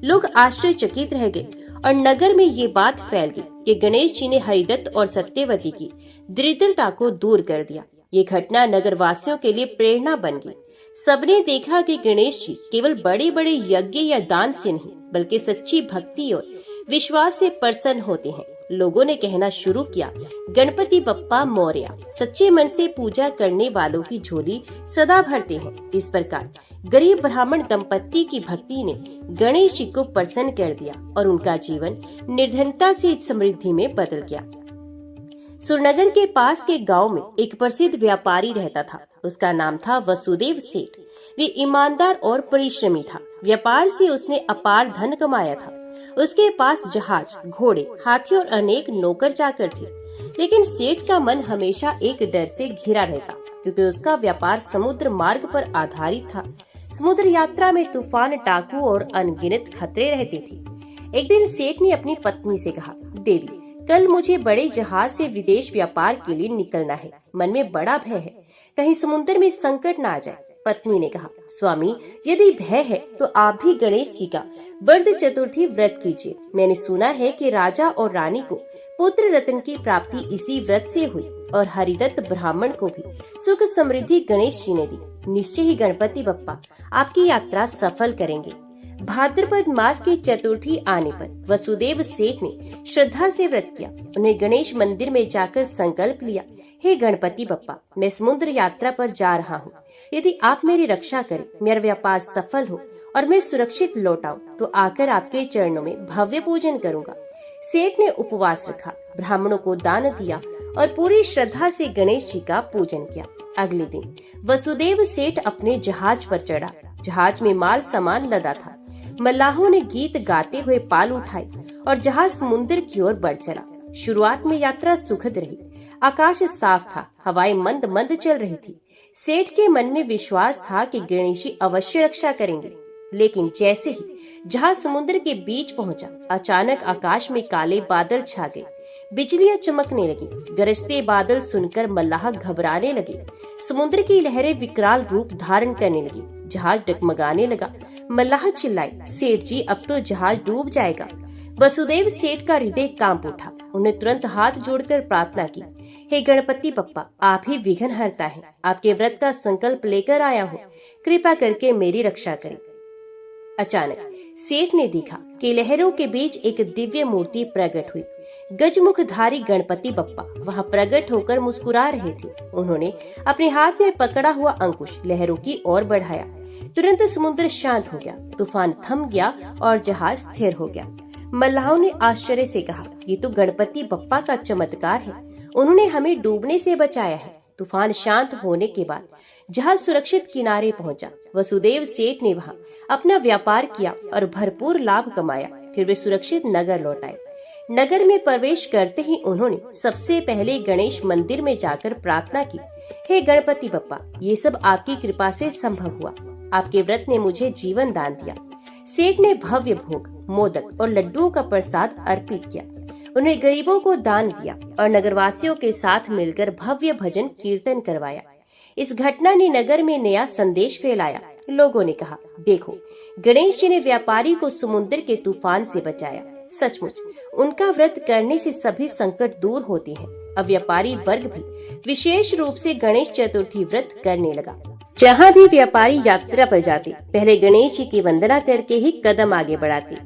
लोग आश्चर्यचकित रह गए और नगर में ये बात फैल गई कि गणेश जी ने हरिदत्त और सत्यवती की दरिद्रता को दूर कर दिया। ये घटना नगर वासियों के लिए प्रेरणा बन गई। सबने देखा कि गणेश जी केवल बड़े बड़े यज्ञ या दान से नहीं, बल्कि सच्ची भक्ति और विश्वास से प्रसन्न होते हैं। लोगों ने कहना शुरू किया, गणपति बप्पा मोरया, सच्चे मन से पूजा करने वालों की झोली सदा भरते हैं। इस प्रकार गरीब ब्राह्मण दंपत्ति की भक्ति ने गणेश जी को प्रसन्न कर दिया और उनका जीवन निर्धनता से समृद्धि में बदल गया। सुरनगर के पास के गांव में एक प्रसिद्ध व्यापारी रहता था। उसका नाम था वसुदेव सेठ। वे ईमानदार और परिश्रमी था। व्यापार से उसने अपार धन कमाया था। उसके पास जहाज, घोड़े, हाथी और अनेक नौकर चाकर थे। लेकिन सेठ का मन हमेशा एक डर से घिरा रहता, क्योंकि उसका व्यापार समुद्र मार्ग पर आधारित था। समुद्र यात्रा में तूफान, टाकू और अनगिनत खतरे रहते थे। एक दिन सेठ ने अपनी पत्नी से कहा, देवी, कल मुझे बड़े जहाज से विदेश व्यापार के लिए निकलना है। मन में बड़ा भय है, कहीं समुद्र में संकट न आ जाए। पत्नी ने कहा, स्वामी, यदि भय है तो आप भी गणेश जी का वरद चतुर्थी व्रत कीजिए। मैंने सुना है कि राजा और रानी को पुत्र रत्न की प्राप्ति इसी व्रत से हुई और हरिदत्त ब्राह्मण को भी सुख समृद्धि गणेश जी ने दी। निश्चय ही गणपति बप्पा आपकी यात्रा सफल करेंगे। भाद्रपद मास की चतुर्थी आने पर वसुदेव सेठ ने श्रद्धा से व्रत किया। उन्हें गणेश मंदिर में जाकर संकल्प लिया, हे गणपति बप्पा, मैं समुद्र यात्रा पर जा रहा हूँ। यदि आप मेरी रक्षा करें, मेरा व्यापार सफल हो और मैं सुरक्षित लौट आऊं, तो आकर आपके चरणों में भव्य पूजन करूंगा। सेठ ने उपवास रखा, ब्राह्मणों को दान दिया और पूरी श्रद्धा से गणेश जी का पूजन किया। अगले दिन वसुदेव सेठ अपने जहाज पर चढ़ा। जहाज में माल सामान लदा था। मल्लाहों ने गीत गाते हुए पाल उठाए और जहाज समुद्र की ओर बढ़ चला। शुरुआत में यात्रा सुखद रही। आकाश साफ था, हवाएं मंद मंद चल रही थी। सेठ के मन में विश्वास था कि गणेश जी अवश्य रक्षा करेंगे। लेकिन जैसे ही जहाज समुद्र के बीच पहुंचा, अचानक आकाश में काले बादल छा गए। बिजलियां चमकने लगी। गरजते बादल सुनकर मल्लाह घबराने लगे। समुद्र की लहरें विकराल रूप धारण करने लगी। जहाज डगमगाने लगा। मल्लाह चिल्लाए, सेठ जी, अब तो जहाज डूब जाएगा। वसुदेव सेठ का हृदय कांप उठा। उन्हें तुरंत हाथ जोड़कर प्रार्थना की, हे गणपति बप्पा, आप ही विघ्न हरता है। आपके व्रत का संकल्प लेकर आया हूँ, कृपा करके मेरी रक्षा करें। अचानक सेठ ने देखा कि लहरों के बीच एक दिव्य मूर्ति प्रकट हुई। गजमुखधारी गणपति बप्पा वहां प्रकट होकर मुस्कुरा रहे थे। उन्होंने अपने हाथ में पकड़ा हुआ अंकुश लहरों की ओर बढ़ाया। तुरंत समुद्र शांत हो गया, तूफान थम गया और जहाज स्थिर हो गया। मल्लाहों ने आश्चर्य से कहा, ये तो गणपति बप्पा का चमत्कार है। उन्होंने हमें डूबने से बचाया है। तूफान शांत होने के बाद जहाज सुरक्षित किनारे पहुंचा। वसुदेव सेठ ने वहां अपना व्यापार किया और भरपूर लाभ कमाया। फिर वे सुरक्षित नगर लौट आए। नगर में प्रवेश करते ही उन्होंने सबसे पहले गणेश मंदिर में जाकर प्रार्थना की, हे गणपति बप्पा, ये सब आपकी कृपा से संभव हुआ। आपके व्रत ने मुझे जीवन दान दिया। सेठ ने भव्य भोग, मोदक और लड्डुओं का प्रसाद अर्पित किया। उन्हें गरीबों को दान दिया और नगरवासियों के साथ मिलकर भव्य भजन कीर्तन करवाया। इस घटना ने नगर में नया संदेश फैलाया। लोगों ने कहा, देखो, गणेश जी ने व्यापारी को समुद्र के तूफान से बचाया। सचमुच उनका व्रत करने से सभी संकट दूर होते हैं। अब व्यापारी वर्ग भी विशेष रूप से गणेश चतुर्थी व्रत करने लगा। जहाँ भी व्यापारी यात्रा पर जाते, पहले गणेश जी की वंदना करके ही कदम आगे बढ़ाते।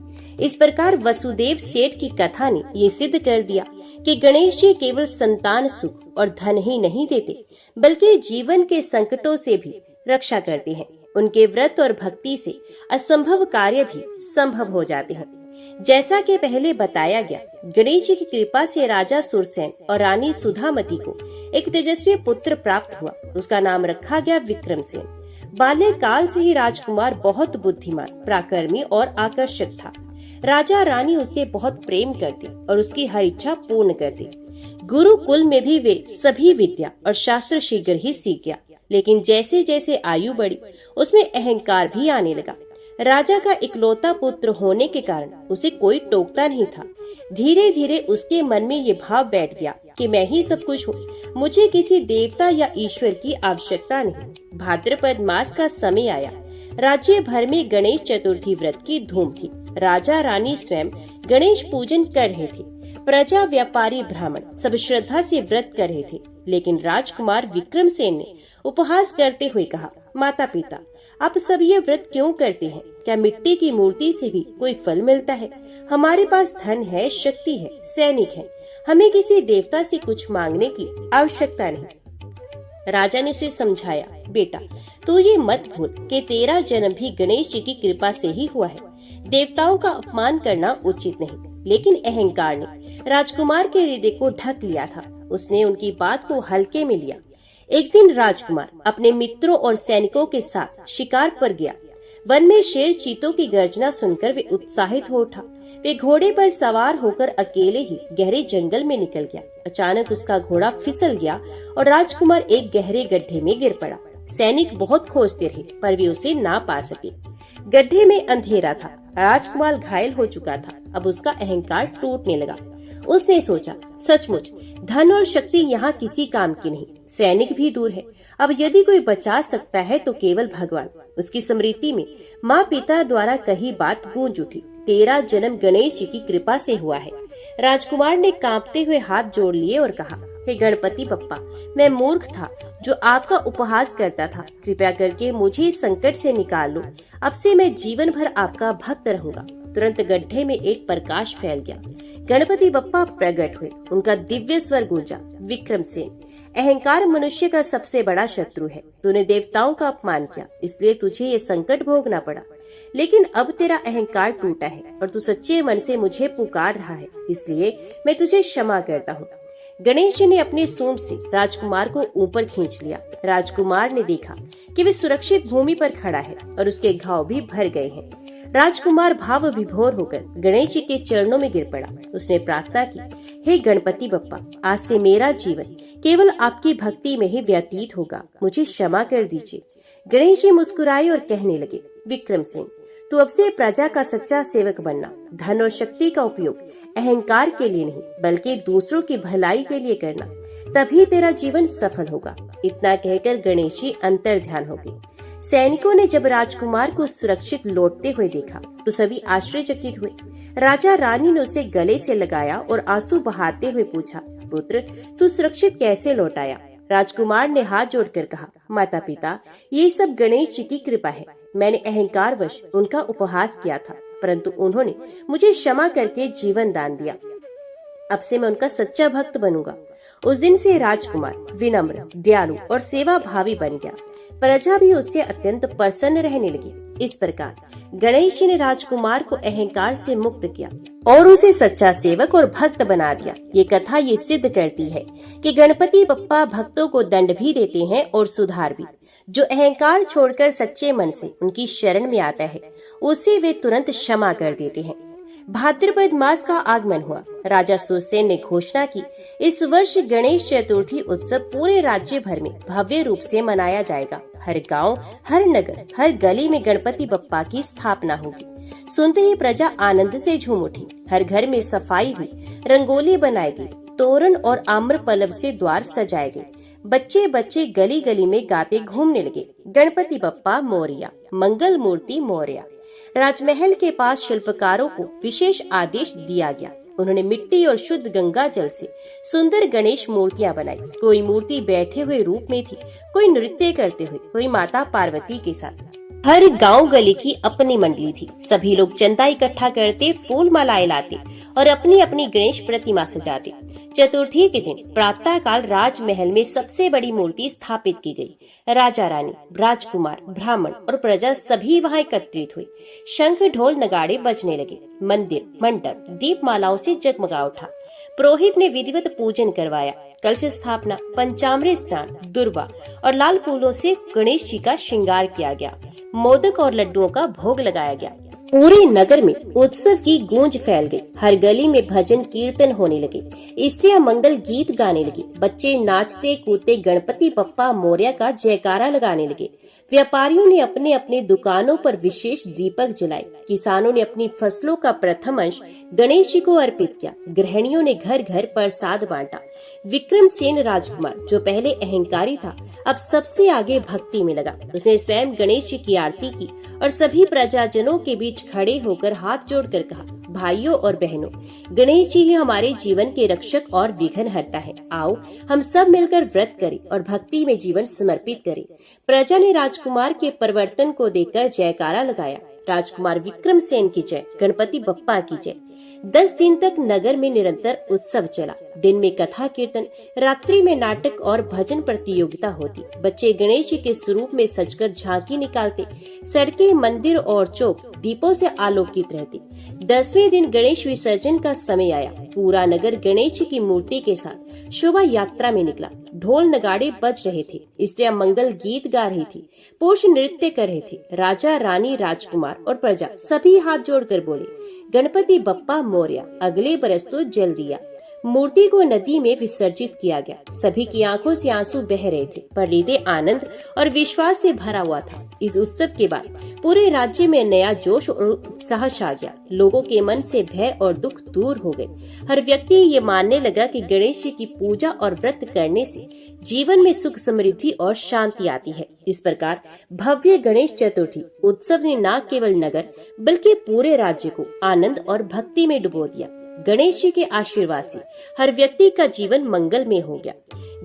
इस प्रकार वसुदेव सेठ की कथा ने ये सिद्ध कर दिया कि गणेश जी केवल संतान सुख और धन ही नहीं देते, बल्कि जीवन के संकटों से भी रक्षा करते हैं। उनके व्रत और भक्ति से असंभव कार्य भी संभव हो जाते हैं। जैसा कि पहले बताया गया, गणेश जी की कृपा से राजा सुरसेन और रानी सुधामती को एक तेजस्वी पुत्र प्राप्त हुआ। उसका नाम रखा गया विक्रमसेन। बाल्यकाल से ही राजकुमार बहुत बुद्धिमान, पराक्रमी और आकर्षक था। राजा रानी उसे बहुत प्रेम करती और उसकी हर इच्छा पूर्ण करती। गुरुकुल में भी वे सभी विद्या और शास्त्र शीघ्र ही सीख गया। लेकिन जैसे जैसे आयु बढ़ी, उसमें अहंकार भी आने लगा। राजा का इकलौता पुत्र होने के कारण उसे कोई टोकता नहीं था। धीरे धीरे उसके मन में ये भाव बैठ गया कि मैं ही सब कुछ हूँ, मुझे किसी देवता या ईश्वर की आवश्यकता नहीं। भाद्रपद मास का समय आया। राज्य भर में गणेश चतुर्थी व्रत की धूम थी। राजा रानी स्वयं गणेश पूजन कर रहे थे। प्रजा, व्यापारी, ब्राह्मण सब श्रद्धा से व्रत कर रहे थे। लेकिन राजकुमार विक्रमसेन ने उपहास करते हुए कहा, माता पिता, आप सब ये व्रत क्यों करते हैं? क्या मिट्टी की मूर्ति से भी कोई फल मिलता है? हमारे पास धन है, शक्ति है, सैनिक है, हमें किसी देवता से कुछ मांगने की आवश्यकता नहीं। राजा ने उसे समझाया, बेटा, तू ये मत भूल कि तेरा जन्म भी गणेश जी की कृपा से ही हुआ है। देवताओं का अपमान करना उचित नहीं। लेकिन अहंकार ने राजकुमार के हृदय को ढक लिया था। उसने उनकी बात को हल्के में लिया। एक दिन राजकुमार अपने मित्रों और सैनिकों के साथ शिकार पर गया। वन में शेर चीतों की गर्जना सुनकर वे उत्साहित हो उठा। वे घोड़े पर सवार होकर अकेले ही गहरे जंगल में निकल गया। अचानक उसका घोड़ा फिसल गया और राजकुमार एक गहरे गड्ढे में गिर पड़ा। सैनिक बहुत खोजते रहे पर वे उसे ना पा सके। गड्ढे में अंधेरा था। राजकुमार घायल हो चुका था। अब उसका अहंकार टूटने लगा। उसने सोचा, सचमुच धन और शक्ति यहाँ किसी काम की नहीं, सैनिक भी दूर है। अब यदि कोई बचा सकता है तो केवल भगवान। उसकी स्मृति में माँ पिता द्वारा कही बात गूंज उठी, तेरा जन्म गणेश जी की कृपा से हुआ है। राजकुमार ने कांपते हुए हाथ जोड़ लिए और कहा, हे गणपति बप्पा, मैं मूर्ख था जो आपका उपहास करता था। कृपया करके मुझे इस संकट से निकाल लो। अब से मैं जीवन भर आपका भक्त रहूंगा। तुरंत गड्ढे में एक प्रकाश फैल गया। गणपति बप्पा प्रकट हुए। उनका दिव्य स्वर गूंजा, विक्रमसेन, अहंकार मनुष्य का सबसे बड़ा शत्रु है। तूने देवताओं का अपमान किया, इसलिए तुझे ये संकट भोगना पड़ा। लेकिन अब तेरा अहंकार टूटा है और तू सच्चे मन से मुझे पुकार रहा है, इसलिए मैं तुझे क्षमा करता हूँ। गणेश जी ने अपने सूंड से राजकुमार को ऊपर खींच लिया। राजकुमार ने देखा कि वे सुरक्षित भूमि पर खड़ा है और उसके घाव भी भर गए हैं। राजकुमार भाव विभोर होकर गणेश जी के चरणों में गिर पड़ा। उसने प्रार्थना की, हे गणपति बप्पा, आज से मेरा जीवन केवल आपकी भक्ति में ही व्यतीत होगा, मुझे क्षमा कर दीजिए। गणेश जी मुस्कुराए और कहने लगे, विक्रम सिंह, तू अब से प्रजा का सच्चा सेवक बनना। धन और शक्ति का उपयोग अहंकार के लिए नहीं बल्कि दूसरों की भलाई के लिए करना, तभी तेरा जीवन सफल होगा। इतना कहकर गणेश जी अंतर ध्यान हो गए। सैनिकों ने जब राजकुमार को सुरक्षित लौटते हुए देखा तो सभी आश्चर्यचकित हुए। राजा रानी ने उसे गले से लगाया और आंसू बहाते हुए पूछा, पुत्र, तू सुरक्षित कैसे लौट आया? राजकुमार ने हाथ जोड़कर कहा, माता पिता, ये सब गणेश जी की कृपा है। मैंने अहंकार वश उनका उपहास किया था, परंतु उन्होंने मुझे क्षमा करके जीवन दान दिया। अब से मैं उनका सच्चा भक्त बनूंगा। उस दिन से राजकुमार विनम्र, दयालु और सेवा भावी बन गया। प्रजा भी उससे अत्यंत प्रसन्न रहने लगी। इस प्रकार गणेश जी ने राजकुमार को अहंकार से मुक्त किया और उसे सच्चा सेवक और भक्त बना दिया। ये कथा ये सिद्ध करती है कि गणपति बप्पा भक्तों को दंड भी देते हैं और सुधार भी। जो अहंकार छोड़कर सच्चे मन से उनकी शरण में आता है, उसे वे तुरंत क्षमा कर देते हैं। भाद्रपद मास का आगमन हुआ। राजा सुरसेन ने घोषणा की, इस वर्ष गणेश चतुर्थी उत्सव पूरे राज्य भर में भव्य रूप से मनाया जाएगा। हर गांव, हर नगर, हर गली में गणपति बप्पा की स्थापना होगी। सुनते ही प्रजा आनंद से झूम उठी। हर घर में सफाई हुई, रंगोली बनाई गई, तोरण और आम्र पल्लव से द्वार सजाए गए। बच्चे बच्चे गली गली में गाते घूमने लगे, गणपति बप्पा मोरया, मंगल मूर्ति मोरया। राजमहल के पास शिल्पकारों को विशेष आदेश दिया गया। उन्होंने मिट्टी और शुद्ध गंगा जल से सुंदर गणेश मूर्तियां बनाई। कोई मूर्ति बैठे हुए रूप में थी, कोई नृत्य करते हुए, कोई माता पार्वती के साथ। हर गांव गली की अपनी मंडली थी। सभी लोग चंदा इकट्ठा करते, फूल मालाएं लाते और अपनी अपनी गणेश प्रतिमा सजाते। चतुर्थी के दिन प्रातः काल राजमहल में सबसे बड़ी मूर्ति स्थापित की गई। राजा रानी, राजकुमार, ब्राह्मण और प्रजा सभी वहां एकत्रित हुए। शंख ढोल नगाड़े बजने लगे। मंदिर मंडप दीपमालाओं से जगमगा उठा। पुरोहित ने विधिवत पूजन करवाया। कलश स्थापना, पंचामृत स्नान, दुर्वा और लाल फूलों से गणेश जी का श्रृंगार किया गया। मोदक और लड्डुओं का भोग लगाया गया। पूरे नगर में उत्सव की गूंज फैल गई। हर गली में भजन कीर्तन होने लगे। स्त्रियां मंगल गीत गाने लगी। बच्चे नाचते कूदते गणपति बप्पा मोरया का जयकारा लगाने लगे। व्यापारियों ने अपने अपने दुकानों पर विशेष दीपक जलाए। किसानों ने अपनी फसलों का प्रथम अंश गणेश जी को अर्पित किया। गृहिणियों ने घर घर प्रसाद बांटा। विक्रम सेन राजकुमार, जो पहले अहंकारी था, अब सबसे आगे भक्ति में लगा। उसने स्वयं गणेश जी की आरती की और सभी प्रजाजनों के बीच खड़े होकर हाथ जोड़कर कहा, भाइयों और बहनों, गणेश जी ही हमारे जीवन के रक्षक और विघ्न हरता है। आओ हम सब मिलकर व्रत करें और भक्ति में जीवन समर्पित करें। प्रजा ने राजकुमार के परिवर्तन को देखकर जयकारा लगाया। राजकुमार विक्रम सेन की जय, गणपति बप्पा की जय। 10 दिन तक नगर में निरंतर उत्सव चला। दिन में कथा कीर्तन, रात्रि में नाटक और भजन प्रतियोगिता होती। बच्चे गणेश जी के स्वरूप में सजकर झांकी निकालते। सड़कें, मंदिर और चौक दीपों से आलोकित रहते। 10वें दिन गणेश विसर्जन का समय आया। पूरा नगर गणेश जी की मूर्ति के साथ शोभा यात्रा में निकला। ढोल नगाड़े बज रहे थे। स्त्रियां मंगल गीत गा रही थी। पुरुष नृत्य कर रहे थे। राजा रानी, राजकुमार और प्रजा सभी हाथ जोड़कर बोले, गणपति बप्पा मोरया, अगले बरस तो जल्दी आ। मूर्ति को नदी में विसर्जित किया गया। सभी की आंखों से आंसू बह रहे थे, पर हृदय आनंद और विश्वास से भरा हुआ था। इस उत्सव के बाद पूरे राज्य में नया जोश और उत्साह छा गया। लोगों के मन से भय और दुख दूर हो गए। हर व्यक्ति ये मानने लगा कि गणेश जी की पूजा और व्रत करने से जीवन में सुख, समृद्धि और शांति आती है। इस प्रकार भव्य गणेश चतुर्थी उत्सव ने न केवल नगर बल्कि पूरे राज्य को आनंद और भक्ति में डुबो दिया। गणेश जी के आशीर्वाद से हर व्यक्ति का जीवन मंगलमय हो गया।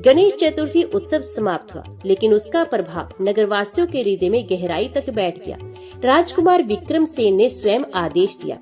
गणेश चतुर्थी उत्सव समाप्त हुआ, लेकिन उसका प्रभाव नगरवासियों के हृदय में गहराई तक बैठ गया। राजकुमार विक्रम सेन ने स्वयं आदेश दिया,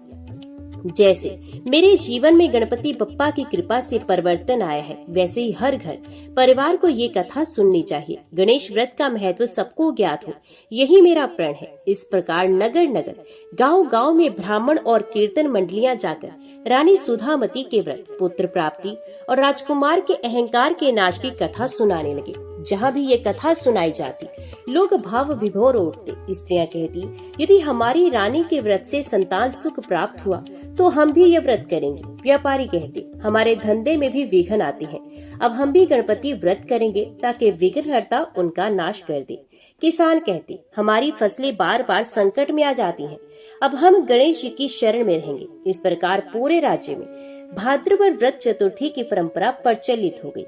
जैसे मेरे जीवन में गणपति बप्पा की कृपा से परिवर्तन आया है, वैसे ही हर घर परिवार को ये कथा सुननी चाहिए। गणेश व्रत का महत्व सबको ज्ञात हो, यही मेरा प्रण है। इस प्रकार नगर नगर, गांव गांव में ब्राह्मण और कीर्तन मंडलियां जाकर रानी सुधामती के व्रत, पुत्र प्राप्ति और राजकुमार के अहंकार के नाश की कथा सुनाने लगे। जहाँ भी ये कथा सुनाई जाती लोग भाव विभोर उठते। स्त्रियां कहती, यदि हमारी रानी के व्रत से संतान सुख प्राप्त हुआ तो हम भी ये व्रत करेंगे। व्यापारी कहते, हमारे धंधे में भी विघ्न आते हैं, अब हम भी गणपति व्रत करेंगे ताकि विघ्नहर्ता उनका नाश कर दे। किसान कहते, हमारी फसलें बार बार संकट में आ जाती हैं, अब हम गणेश जी की शरण में रहेंगे। इस प्रकार पूरे राज्य में भाद्रपद व्रत चतुर्थी की परंपरा प्रचलित हो गई।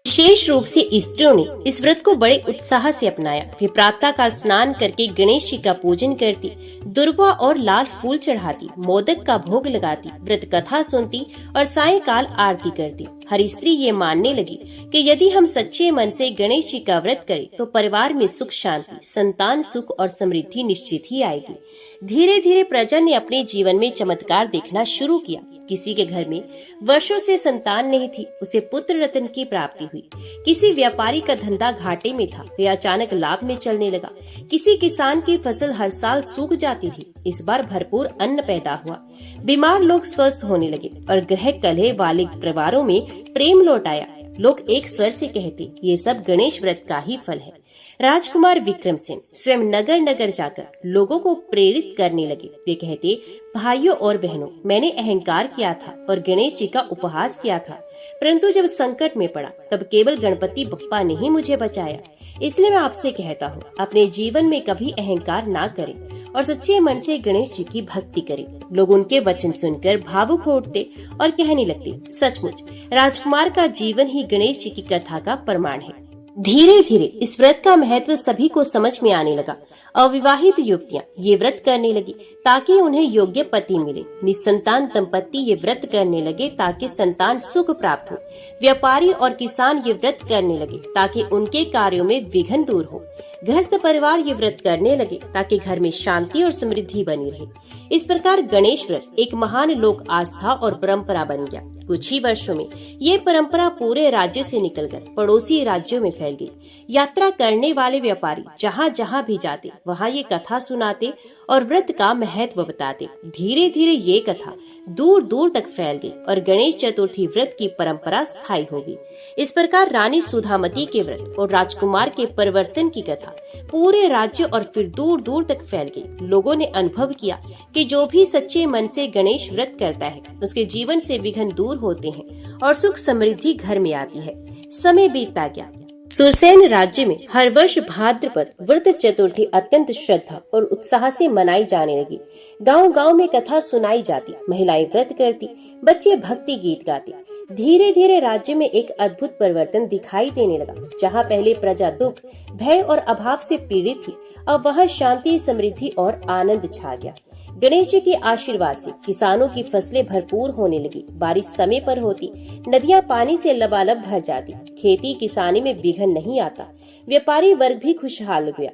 विशेष रूप से स्त्रियों ने इस व्रत को बड़े उत्साह से अपनाया। वे प्रातः काल स्नान करके गणेश जी का पूजन करती, दुर्वा और लाल फूल चढ़ाती, मोदक का भोग लगाती, व्रत कथा सुनती और सायंकाल आरती करती। हर स्त्री ये मानने लगी कि यदि हम सच्चे मन से गणेश जी का व्रत करें तो परिवार में सुख शांति, संतान सुख और समृद्धि निश्चित ही आएगी। धीरे धीरे प्रजा ने अपने जीवन में चमत्कार देखना शुरू किया। किसी के घर में वर्षों से संतान नहीं थी, उसे पुत्र रत्न की प्राप्ति हुई। किसी व्यापारी का धंधा घाटे में था, वह अचानक लाभ में चलने लगा। किसी किसान की फसल हर साल सूख जाती थी, इस बार भरपूर अन्न पैदा हुआ। बीमार लोग स्वस्थ होने लगे और ग्रह कलह वाले परिवारों में प्रेम लौट आया। लोग एक स्वर से कहते, ये सब गणेश व्रत का ही फल है। राजकुमार विक्रमसेन स्वयं नगर नगर जाकर लोगों को प्रेरित करने लगे। वे कहते, भाइयों और बहनों, मैंने अहंकार किया था और गणेश जी का उपहास किया था, परंतु जब संकट में पड़ा तब केवल गणपति बप्पा ने ही मुझे बचाया। इसलिए मैं आपसे कहता हूँ, अपने जीवन में कभी अहंकार ना करें और सच्चे मन से गणेश जी की भक्ति करें। लोग उनके वचन सुनकर भावुक हो उठते और कहने लगते, सचमुच राजकुमार का जीवन ही गणेश जी की कथा का प्रमाण है। धीरे धीरे इस व्रत का महत्व सभी को समझ में आने लगा। अविवाहित युवतियां ये व्रत करने लगी ताकि उन्हें योग्य पति मिले। निसंतान दंपति ये व्रत करने लगे ताकि संतान सुख प्राप्त हो। व्यापारी और किसान ये व्रत करने लगे ताकि उनके कार्यों में विघ्न दूर हो। गृहस्थ परिवार ये व्रत करने लगे ताकि घर में शांति और समृद्धि बनी रहे। इस प्रकार गणेश व्रत एक महान लोक आस्था और परंपरा बन गया। कुछ ही वर्षों में ये परंपरा पूरे राज्य से निकलकर पड़ोसी राज्यों में फैल गई। यात्रा करने वाले व्यापारी जहाँ जहाँ भी जाते वहाँ ये कथा सुनाते और व्रत का महत्व बताते। धीरे धीरे ये कथा दूर दूर तक फैल गई और गणेश चतुर्थी व्रत की परंपरा स्थायी हो गई। इस प्रकार रानी सुधामती के व्रत और राजकुमार के परिवर्तन की कथा पूरे राज्य और फिर दूर दूर तक फैल गई। लोगों ने अनुभव किया कि जो भी सच्चे मन से गणेश व्रत करता है उसके जीवन से विघ्न दूर होते हैं और सुख समृद्धि घर में आती है। समय बीतता गया। सुरसेन राज्य में हर वर्ष भाद्रपद व्रत चतुर्थी अत्यंत श्रद्धा और उत्साह से मनाई जाने लगी। गांव गांव में कथा सुनाई जाती, महिलाएं व्रत करती, बच्चे भक्ति गीत गाते। धीरे धीरे राज्य में एक अद्भुत परिवर्तन दिखाई देने लगा। जहां पहले प्रजा दुख, भय और अभाव से पीड़ित थी, अब वहां शांति, समृद्धि और आनंद छा गया। गणेश जी के आशीर्वाद से किसानों की फसलें भरपूर होने लगी। बारिश समय पर होती, नदियां पानी से लबालब भर जाती, खेती किसानी में विघ्न नहीं आता। व्यापारी वर्ग भी खुशहाल हो गया।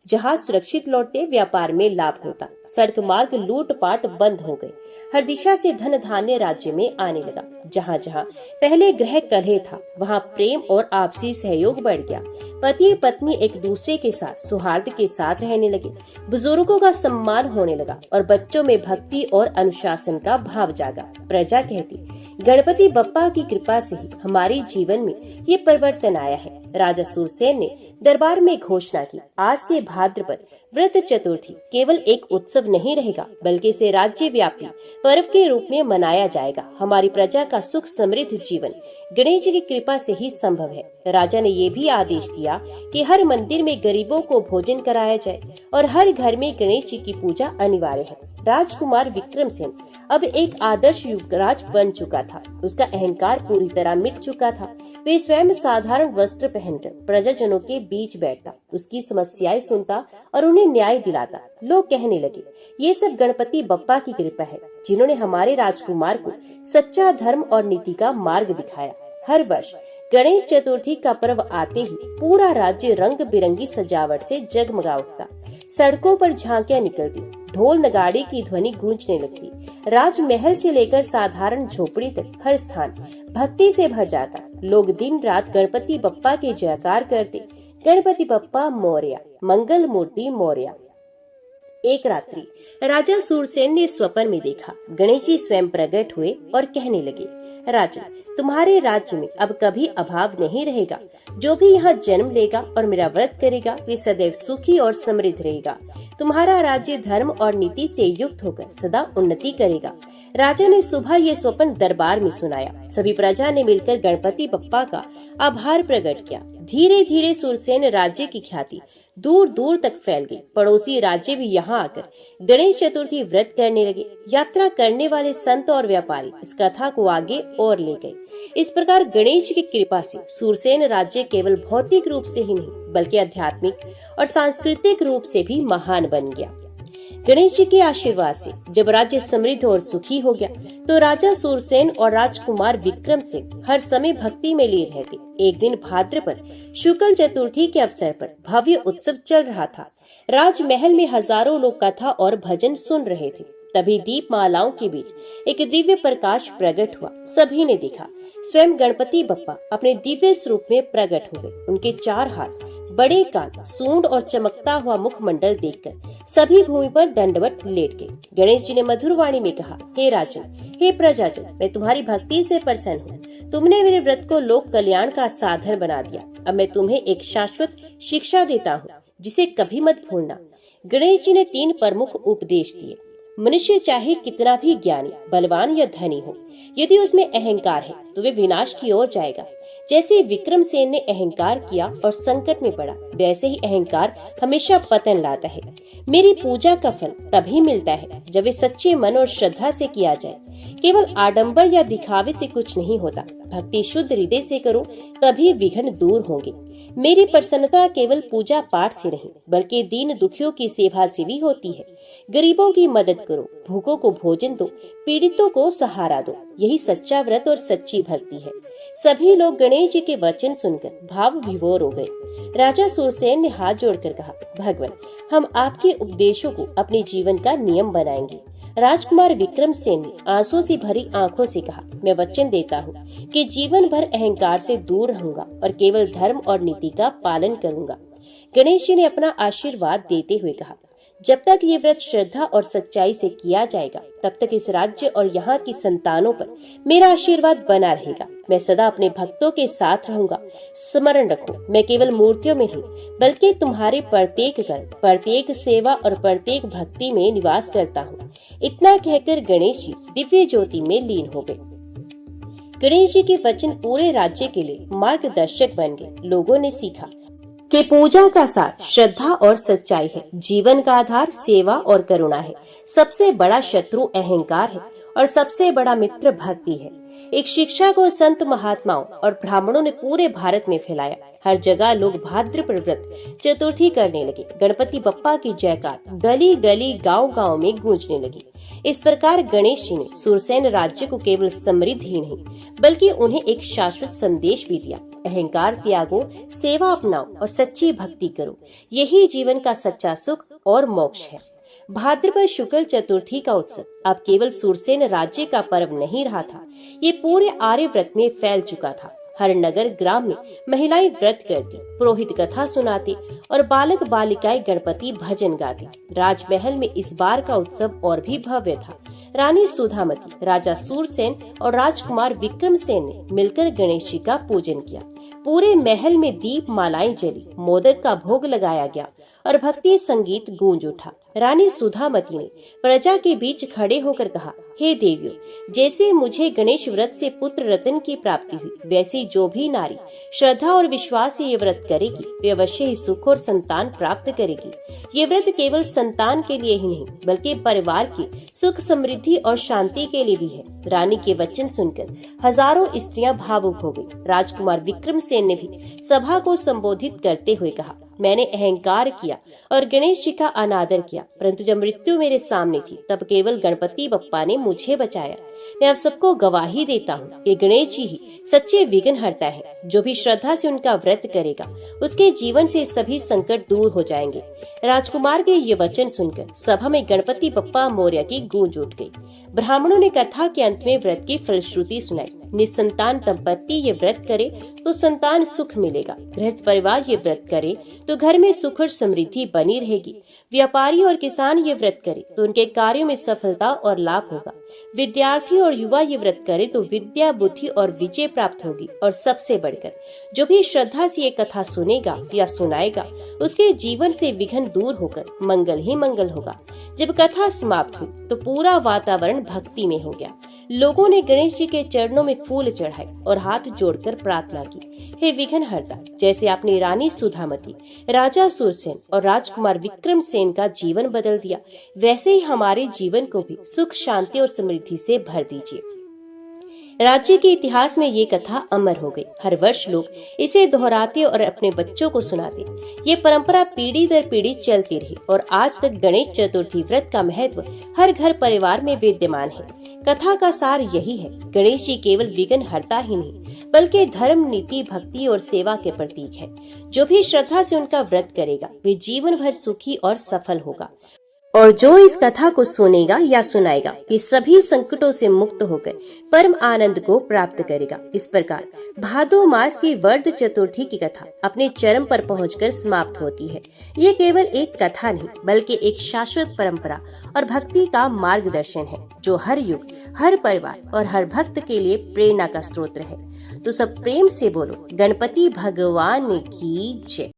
जहाज सुरक्षित लौटते, व्यापार में लाभ होता। सड़क मार्ग लूटपाट बंद हो गए। हर दिशा से धन धान्य राज्य में आने लगा। जहाँ जहाँ पहले ग्रह कलह था, वहाँ प्रेम और आपसी सहयोग बढ़ गया। पति पत्नी एक दूसरे के साथ सौहार्द के साथ रहने लगे। बुजुर्गों का सम्मान होने लगा और बच्चों में भक्ति और अनुशासन का भाव जागा। प्रजा कहती, गणपति बप्पा की कृपा से ही हमारे जीवन में ये परिवर्तन आया है। राजा सुरसेन ने दरबार में घोषणा की, आज से भाद्रपद व्रत चतुर्थी केवल एक उत्सव नहीं रहेगा, बल्कि इसे राज्य व्यापी पर्व के रूप में मनाया जाएगा। हमारी प्रजा का सुख समृद्ध जीवन गणेश जी की कृपा से ही संभव है। राजा ने ये भी आदेश दिया कि हर मंदिर में गरीबों को भोजन कराया जाए और हर घर में गणेश जी की पूजा अनिवार्य है। राजकुमार विक्रमसेन अब एक आदर्श युवराज बन चुका था। उसका अहंकार पूरी तरह मिट चुका था। वे स्वयं साधारण वस्त्र पहनकर प्रजाजनों के बीच बैठता, उसकी समस्याएं सुनता और उन्हें न्याय दिलाता। लोग कहने लगे, ये सब गणपति बप्पा की कृपा है, जिन्होंने हमारे राजकुमार को सच्चा धर्म और नीति का मार्ग दिखाया। हर वर्ष गणेश चतुर्थी का पर्व आते ही पूरा राज्य रंग बिरंगी सजावट से जगमगा उठता। सड़कों पर झांकियां निकलती, ढोल नगाड़े की ध्वनि गूंजने लगती। राजमहल से लेकर साधारण झोपड़ी तक हर स्थान भक्ति से भर जाता। लोग दिन रात गणपति बप्पा के जयकार करते, गणपति बप्पा मोरया, मंगल मूर्ति मोरया। एक रात्रि राजा सूरसेन ने स्वप्न में देखा गणेश जी स्वयं प्रकट हुए और कहने लगे, राजन, तुम्हारे राज्य में अब कभी अभाव नहीं रहेगा। जो भी यहाँ जन्म लेगा और मेरा व्रत करेगा वे सदैव सुखी और समृद्ध रहेगा। तुम्हारा राज्य धर्म और नीति से युक्त होकर सदा उन्नति करेगा। राजा ने सुबह ये स्वप्न दरबार में सुनाया। सभी प्रजा ने मिलकर गणपति बप्पा का आभार प्रकट किया। धीरे धीरे सूरसेन राज्य की ख्याति दूर दूर तक फैल गई। पड़ोसी राज्य भी यहाँ आकर गणेश चतुर्थी व्रत करने लगे। यात्रा करने वाले संत और व्यापारी इस कथा को आगे और ले गए। इस प्रकार गणेश की कृपा से सूरसेन राज्य केवल भौतिक रूप से ही नहीं बल्कि आध्यात्मिक और सांस्कृतिक रूप से भी महान बन गया। गणेश जी के आशीर्वाद से जब राज्य समृद्ध और सुखी हो गया तो राजा सूरसेन और राजकुमार विक्रम सिंह हर समय भक्ति में लीन रहते। एक दिन भाद्रपद शुक्ल चतुर्थी के अवसर पर भव्य उत्सव चल रहा था। राजमहल में हजारों लोग कथा और भजन सुन रहे थे। तभी दीप मालाओं के बीच एक दिव्य प्रकाश प्रकट हुआ। सभी ने देखा स्वयं गणपति बप्पा अपने दिव्य स्वरूप में प्रकट हो गए। उनके 4 हाथ, बड़े कान, सूंड और चमकता हुआ मुखमंडल देखकर सभी भूमि पर दंडवत लेट गए। गणेश जी ने मधुर वाणी में कहा, हे राजन, हे प्रजाजन, मैं तुम्हारी भक्ति से प्रसन्न हूँ। तुमने मेरे व्रत को लोक कल्याण का साधन बना दिया। अब मैं तुम्हें एक शाश्वत शिक्षा देता हूँ जिसे कभी मत भूलना। गणेश जी ने 3 प्रमुख उपदेश दिए। मनुष्य चाहे कितना भी ज्ञानी, बलवान या धनी हो, यदि उसमें अहंकार है तो वे विनाश की ओर जाएगा। जैसे विक्रमसेन ने अहंकार किया और संकट में पड़ा, वैसे ही अहंकार हमेशा पतन लाता है। मेरी पूजा का फल तभी मिलता है जब वे सच्चे मन और श्रद्धा से किया जाए। केवल आडंबर या दिखावे से कुछ नहीं होता। भक्ति शुद्ध हृदय से करो, तभी विघ्न दूर होंगे। मेरी प्रसन्नता केवल पूजा पाठ से नहीं बल्कि दीन दुखियों की सेवा से भी होती है। गरीबों की मदद करो, भूखों को भोजन दो, पीड़ितों को सहारा दो। यही सच्चा व्रत और सच्ची भक्ति है। सभी लोग गणेश जी के वचन सुनकर भाव विभोर हो गए। राजा सूरसेन ने हाथ जोड़कर कहा, भगवान, हम आपके उपदेशों को अपने जीवन का नियम बनाएंगे। राजकुमार विक्रमसेन ने आंसुओं से भरी आंखों से कहा, मैं वचन देता हूँ कि जीवन भर अहंकार से दूर रहूंगा और केवल धर्म और नीति का पालन करूंगा। गणेश जी ने अपना आशीर्वाद देते हुए कहा, जब तक ये व्रत श्रद्धा और सच्चाई से किया जाएगा तब तक इस राज्य और यहाँ की संतानों पर मेरा आशीर्वाद बना रहेगा। मैं सदा अपने भक्तों के साथ रहूंगा। स्मरण रखो, मैं केवल मूर्तियों में नहीं बल्कि तुम्हारे प्रत्येक कर्म, प्रत्येक सेवा और प्रत्येक भक्ति में निवास करता हूँ। इतना कहकर गणेश जी दिव्य ज्योति में लीन हो गए। गणेश जी के वचन पूरे राज्य के लिए मार्गदर्शक बन गए। लोगों ने सीखा कि पूजा का सार श्रद्धा और सच्चाई है। जीवन का आधार सेवा और करुणा है। सबसे बड़ा शत्रु अहंकार है और सबसे बड़ा मित्र भक्ति है। एक शिक्षा को संत महात्माओं और ब्राह्मणों ने पूरे भारत में फैलाया। हर जगह लोग भाद्रपद व्रत चतुर्थी करने लगे। गणपति बप्पा की जयकार गली गली, गांव गांव में गूंजने लगी। इस प्रकार गणेश जी ने सूरसेन राज्य को केवल समृद्ध ही नहीं बल्कि उन्हें एक शाश्वत संदेश भी दिया। अहंकार त्यागो, सेवा अपनाओ और सच्ची भक्ति करो। यही जीवन का सच्चा सुख और मोक्ष है। भाद्रपद शुक्ल चतुर्थी का उत्सव अब केवल सूरसेन राज्य का पर्व नहीं रहा था, ये पूरे आर्यव्रत में फैल चुका था। हर नगर ग्राम में महिलाएं व्रत करती, पुरोहित कथा सुनाते और बालक बालिकाएं गणपति भजन गाते। राजमहल में इस बार का उत्सव और भी भव्य था। रानी सुधामती, राजा सूरसेन और राजकुमार विक्रमसेन ने मिलकर गणेश जी का पूजन किया। पूरे महल में दीप मालाएं जली, मोदक का भोग लगाया गया और भक्ति संगीत गूंज उठा। रानी सुधामती ने प्रजा के बीच खड़े होकर कहा, हे देवियों, जैसे मुझे गणेश व्रत से पुत्र रत्न की प्राप्ति हुई, वैसे जो भी नारी श्रद्धा और विश्वास से ये व्रत करेगी वे अवश्य ही सुख और संतान प्राप्त करेगी। ये व्रत केवल संतान के लिए ही नहीं बल्कि परिवार की सुख समृद्धि और शांति के लिए भी है। रानी के वचन सुनकर हजारों स्त्रियां भावुक हो गई। राजकुमार विक्रमसेन ने भी सभा को संबोधित करते हुए कहा, मैंने अहंकार किया और गणेश जी का अनादर किया, परंतु जब मृत्यु मेरे सामने थी तब केवल गणपति बप्पा ने मुझे बचाया। मैं आप सबको गवाही देता हूँ, ये गणेश जी ही सच्चे विघ्नहर्ता है। जो भी श्रद्धा से उनका व्रत करेगा उसके जीवन से सभी संकट दूर हो जाएंगे। राजकुमार के ये वचन सुनकर सभा में गणपति बप्पा मोरया की गूंज उठ गई। ब्राह्मणों ने कथा के अंत में व्रत की फलश्रुति सुनाई। निसंतान दंपत्ति ये व्रत करे तो संतान सुख मिलेगा। गृहस्थ परिवार ये व्रत करे तो घर में सुख और समृद्धि बनी रहेगी। व्यापारी और किसान ये व्रत करे तो उनके कार्यों में सफलता और लाभ होगा। विद्यार्थी और युवा ये व्रत करे तो विद्या, बुद्धि और विजय प्राप्त होगी। और सबसे बढ़कर जो भी श्रद्धा से ये कथा सुनेगा या सुनाएगा उसके जीवन से विघ्न दूर होकर मंगल ही मंगल होगा। जब कथा समाप्त हुई तो पूरा वातावरण भक्ति में हो गया। लोगों ने गणेश जी के चरणों में फूल चढ़ाए और हाथ जोड़कर प्रार्थना की, हे विघ्नहर्ता, जैसे आपने रानी सुधामती, राजा सुरसेन और राजकुमार विक्रम सेन का जीवन बदल दिया, वैसे ही हमारे जीवन को भी सुख, शांति और समृद्धि से भर दीजिए। राज्य के इतिहास में ये कथा अमर हो गई। हर वर्ष लोग इसे दोहराते और अपने बच्चों को सुनाते। ये परंपरा पीढ़ी दर पीढ़ी चलती रही और आज तक गणेश चतुर्थी व्रत का महत्व हर घर परिवार में विद्यमान है। कथा का सार यही है, गणेश जी केवल विघ्नहर्ता ही नहीं बल्कि धर्म, नीति, भक्ति और सेवा के प्रतीक है। जो भी श्रद्धा से उनका व्रत करेगा वे जीवन भर सुखी और सफल होगा। और जो इस कथा को सुनेगा या सुनाएगा ये सभी संकटों से मुक्त होकर परम आनंद को प्राप्त करेगा। इस प्रकार भादो मास की वर्ध चतुर्थी की कथा अपने चरम पर पहुंचकर समाप्त होती है। ये केवल एक कथा नहीं बल्कि एक शाश्वत परंपरा और भक्ति का मार्गदर्शन है जो हर युग, हर परिवार और हर भक्त के लिए प्रेरणा का स्रोत है। तो सब प्रेम से बोलो, गणपति भगवान की जय।